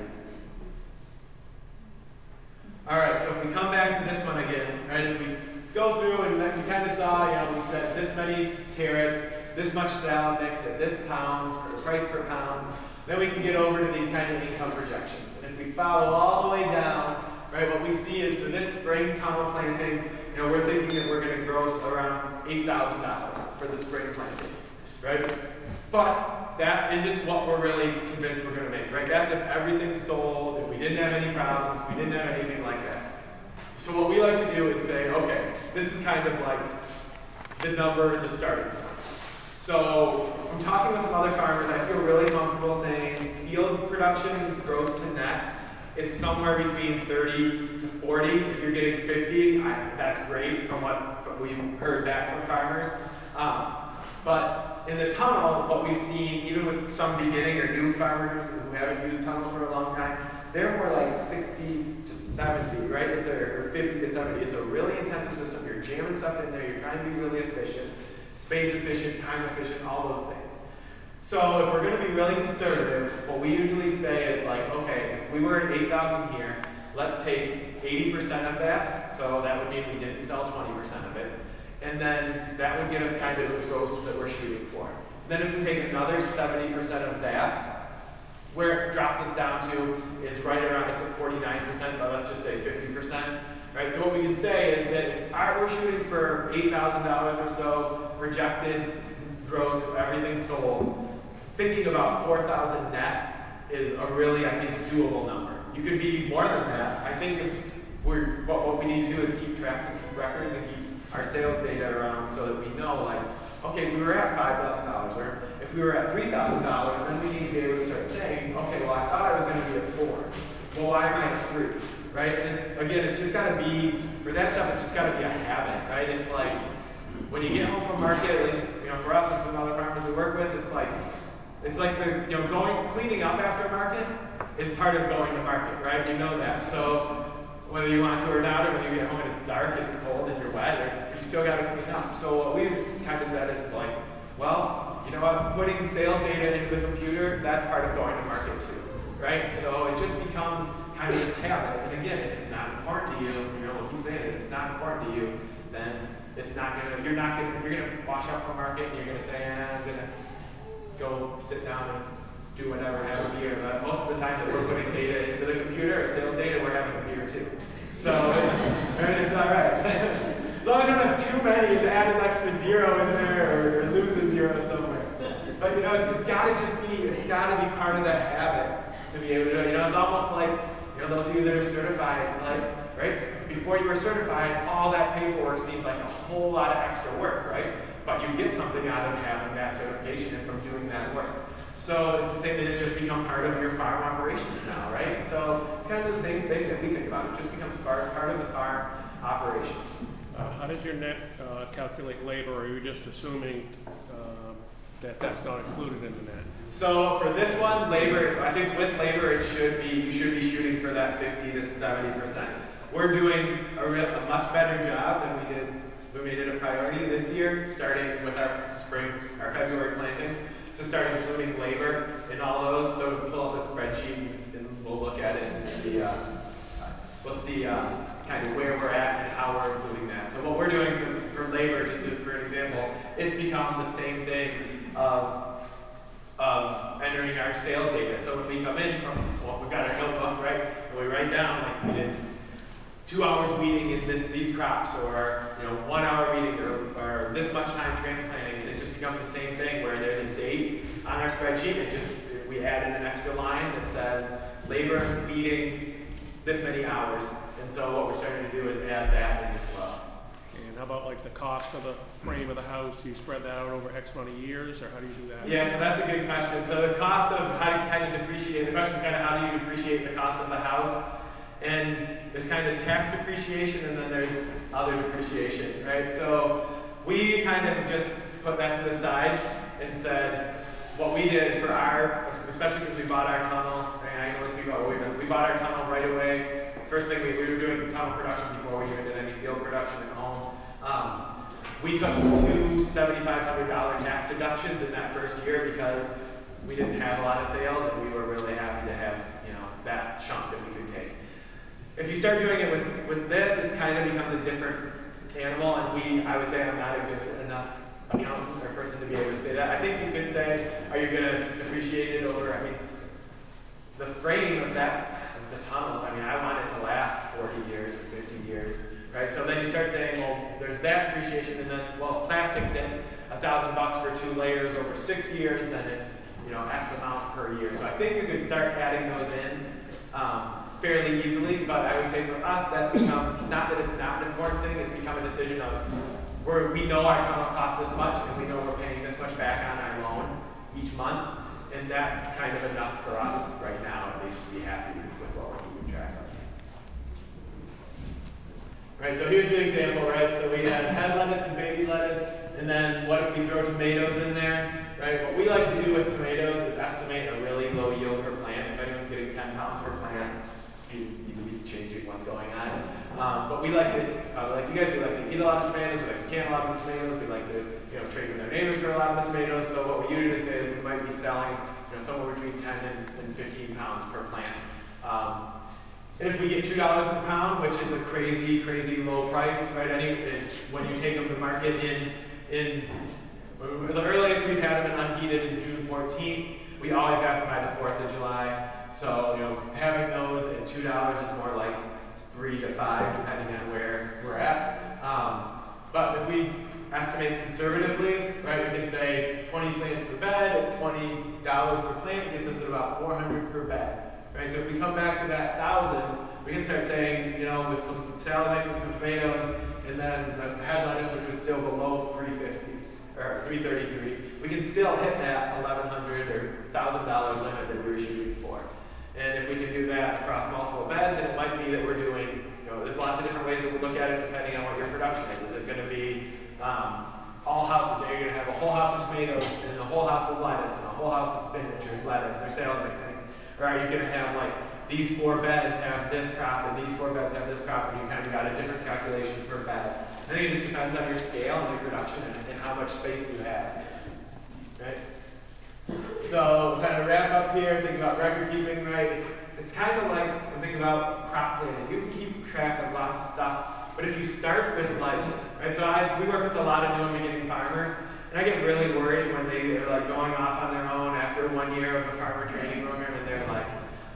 S2: All right, so if we come back to this one again, right, if we go through and we kind of saw, you know, we said this many carrots, this much salad mix at this pound, or price per pound, then we can get over to these kind of income projections. And if we follow all the way down, right, what we see is for this spring tunnel planting, you know, we're thinking that we're going to gross around $8,000 for the spring planting, right? But that isn't what we're really convinced we're going to make, right? That's if everything's sold, if we didn't have any problems, we didn't have anything like that. So what we like to do is say, okay, this is kind of like the number, the starting point. So from talking with some other farmers, I feel really comfortable saying field production gross to net is somewhere between 30 to 40. If you're getting 50, that's great from what we've heard back from farmers. But in the tunnel, what we've seen, even with some beginning or new farmers who haven't used tunnels for a long time, they're more like 60 to 70, right? Or 50 to 70. It's a really intensive system. You're jamming stuff in there. You're trying to be really efficient, space efficient, time efficient, all those things. So if we're going to be really conservative, what we usually say is like, okay, if we were at 8,000 here, let's take 80% of that. So that would mean we didn't sell 20% of it. And then that would get us kind of the gross that we're shooting for. Then if we take another 70% of that, where it drops us down to is right around, it's at 49%, but let's just say 50%. Right? So what we can say is that if we're shooting for $8,000 or so projected gross if everything's sold, thinking about 4,000 net is a really, I think, doable number. You could be more than that. I think if what we need to do is keep track and keep records and keep our sales data around so that we know, like, okay, we were at $5,000, or if we were at $3,000, then we need to be able to start saying, okay, well, I thought I was going to be at 4. Well, why am I at 3? Right? And it's just got to be, for that stuff, it's just got to be a habit, right? It's like, when you get home from market, at least, you know, for us and from other farmers we work with, it's like the, you know, cleaning up after market is part of going to market, right? You know that. So whether you want to or not, or when you get home and it's dark and it's cold and you're wet, you still got to clean up. So what we've kind of said is like, well, you know what, putting sales data into the computer, that's part of going to market too, right? So it just becomes kind of this habit. And again, if it's not important to you, you know, what you say, if it's not important to you, then it's not gonna, you're gonna wash out from market and you're gonna say, I'm gonna go sit down and do whatever, have a beer. But most of the time that we're putting data into the computer, or sales data, we're having a beer too. So it's all right. As long as we don't have too many to add an extra 0 in there or lose a 0 somewhere. But you know, it's gotta be part of that habit to be able to do it. You know, it's almost like, you know, those of you that are certified, like, right? Before you were certified, all that paperwork seemed like a whole lot of extra work, right? But you get something out of having that certification and from doing that work. So it's the same thing, it's just become part of your farm operations now, right? So it's kind of the same thing that we think about. It just becomes part of the farm operations.
S6: How does your net calculate labor, or are you just assuming that that's not included in the net?
S2: So for this one, labor, I think with labor, you should be shooting for that 50 to 70%. We're doing a much better job than we did when we did a priority this year, starting with our February plantings, to start including labor in all those. So pull up a spreadsheet and we'll look at it and see, we'll see kind of where we're at and how we're including that. So what we're doing for labor, just for an example, it's become the same thing of entering our sales data. So when we come in from, well, we've got our notebook, right? And we write down like we did 2 hours weeding in these crops, or 1 hour weeding, or this much time transplanting, and it just becomes the same thing where there's a date on our spreadsheet. We add in an extra line that says labor weeding this many hours. And so what we're starting to do is add that in as well.
S6: And how about like the cost of the frame of the house? Do you spread that out over X amount of years, or how do you do that?
S2: Yeah, so that's a good question. So the cost of how to kind of depreciate, the question is kind of how do you depreciate the cost of the house? And there's kind of tax depreciation, and then there's other depreciation, right? So we kind of just put that to the side and said, what we did for especially because we bought our tunnel, and I always speak about what we've done. We bought our tunnel right away. First thing we were doing tunnel production before we even did any field production at home. We took 2 $7,500 tax deductions in that first year because we didn't have a lot of sales, and we were really happy to have that chunk that we could take. If you start doing it with this, it kind of becomes a different animal, and I would say I'm not a good enough accountant or person to be able to say that. I think you could say, are you going to depreciate it over, the frame of the tunnels, I want it to last 40 years or 50 years, right? So then you start saying, well, there's that depreciation, and then, well, if plastic's in $1,000 for 2 layers over 6 years, then it's, X amount per year. So I think you could start adding those in fairly easily, but I would say for us, that's become, not that it's not an important thing, it's become a decision of, we know our tunnel costs this much, and we know we're paying this much back on our loan each month, and that's kind of enough for us right now, at least to be happy with what we're keeping track of. Right, so here's the example, right? So we had head lettuce and baby lettuce, and then what if we throw tomatoes in there, right? What we like to do with tomatoes is estimate a really low yield per plant. If anyone's getting 10 pounds per plant, you need to change what's going on. But we like to, like you guys, we like to eat a lot of tomatoes, we like to can a lot of the tomatoes, we like to trade with our neighbors for a lot of the tomatoes. So what we usually say is we might be selling somewhere between 10 and 15 pounds per plant. And if we get $2 per pound, which is a crazy, crazy low price, right? When you take them to market the earliest we've had them in unheated is June 14th. We always have them by the 4th of July. So, having those at $2 is more like 3 to 5, depending on where we're at. But if we estimate conservatively, right, we can say 20 plants per bed at $20 per plant gets us at about 400 per bed. Right? So if we come back to that 1,000, we can start saying, with some salad mix and some tomatoes, and then the head lettuce, which was still below 350 or 333, we can still hit that $1,100 or $1,000 limit that we were shooting for. And if we can do that across multiple beds, and it might be that we're doing, there's lots of different ways that we look at it depending on what your production is. Is it going to be all houses? Are you going to have a whole house of tomatoes and a whole house of lettuce and a whole house of spinach or lettuce or salad mixing? Or are you going to have like these 4 beds have this crop and these 4 beds have this crop, and you kind of got a different calculation per bed? I think it just depends on your scale and your production and how much space you have. Right? So kind of wrap up here, think about record keeping, right? It's kind of like think about crop planning. You can keep track of lots of stuff, but if you start with right? So we work with a lot of new and beginning farmers, and I get really worried when they're going off on their own after 1 year of a farmer training program, and they're like,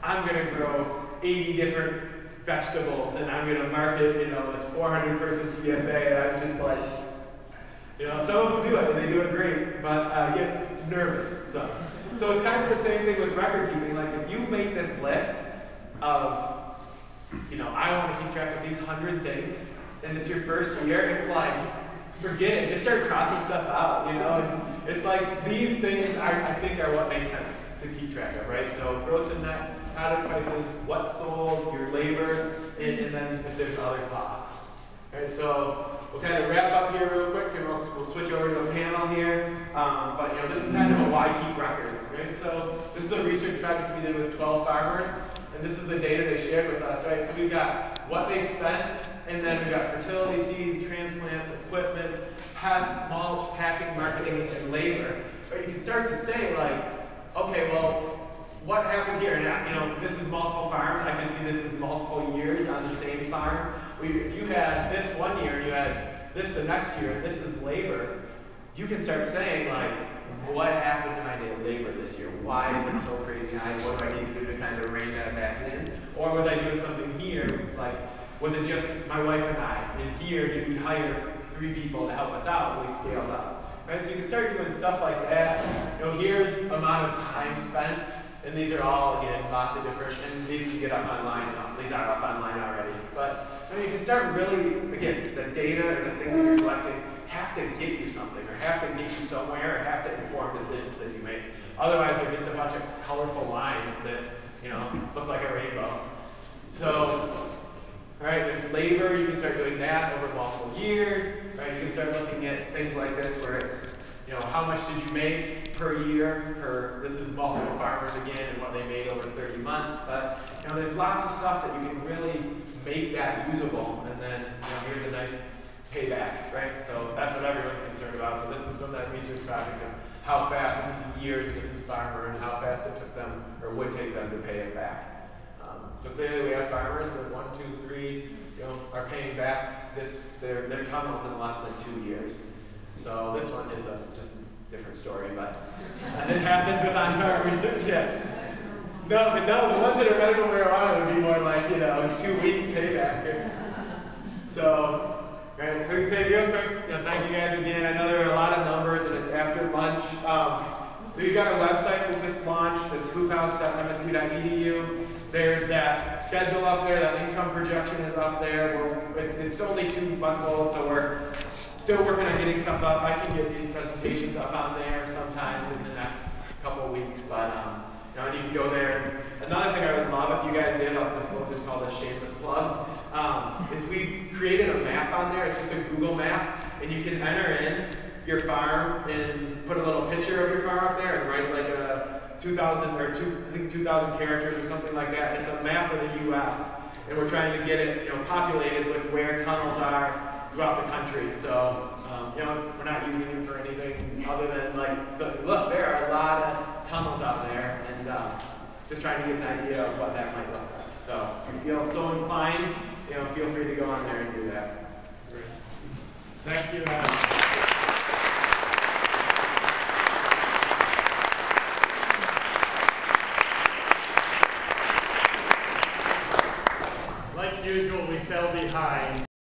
S2: I'm going to grow 80 different vegetables, and I'm going to market, this 400-person CSA, and I'm just like, some of them do it, and they do it great, but I get nervous. So it's kind of the same thing with record keeping. Like, if you make this list of, I want to keep track of these 100 things, and it's your first year, it's like, forget it, just start crossing stuff out, It's like, these things I think are what makes sense to keep track of, right? So gross and net product prices, what sold, your labor, and then if there's other costs. Right, so we'll kind of wrap up here real quick, and we'll switch over to a panel here. But this is kind of a why keep records, right? So this is a research project we did with 12 farmers, and this is the data they shared with us, right? So we've got what they spent, and then we've got fertility seeds, transplants, equipment, pests, mulch, packing, marketing, and labor. But you can start to say okay, well, what happened here? And this is multiple farms. I can see this as multiple years on the same farm. If you had this 1 year, you had this the next year, and this is labor, you can start saying like, what happened to my daily labor this year? Why is it so crazy high? What do I need to do to kind of rein that back in? Or was I doing something here, like, was it just my wife and I? And here, did we hire 3 people to help us out and we scaled up? Right? So you can start doing stuff like that. You know, here's amount of time spent, and these are all, again, lots of different, and these can get up online. These are up online already. But you can start really, again, the data and the things that you're collecting have to get you something, or have to get you somewhere, or have to inform decisions that you make. Otherwise, they're just a bunch of colorful lines that, you know, look like a rainbow. So, right, there's labor. You can start doing that over multiple years. Right, you can start looking at things like this, where it's, you know, how much did you make per year? This is multiple farmers again, and what they made over 30 months. But you know, there's lots of stuff that you can really make that usable, and then here's a nice payback, right? So that's what everyone's concerned about. So this is from that research project of how fast, this is years, this is farmer, and how fast it took them, or would take them to pay it back. So clearly we have farmers that 1, 2, 3, are paying back their tunnels in less than 2 years. So this one is just a different story, but it happens with on-farm research, yeah. No, the ones that are medical marijuana would be more like, 2-week payback. So, right, so we can say real quick, thank you guys again. I know there are a lot of numbers and it's after lunch. We've got a website we just launched that's hoophouse.msu.edu. There's that schedule up there, that income projection is up there. It's only 2 months old, so we're still working on getting stuff up. I can get these presentations up on there sometime in the next couple of weeks, but and you can go there. Another thing I would love if you guys did off this book is called a shameless plug. Is we created a map on there. It's just a Google map, and you can enter in your farm and put a little picture of your farm up there and write like a 2,000 characters or something like that. It's a map of the U.S. and we're trying to get it, populated with where tunnels are throughout the country. So, we're not using it for anything other than look, there are a lot of tunnels out there, and just trying to get an idea of what that might look like. So, if you feel so inclined, feel free to go on there and do that.
S1: Great. Thank you. Like usual, we fell behind.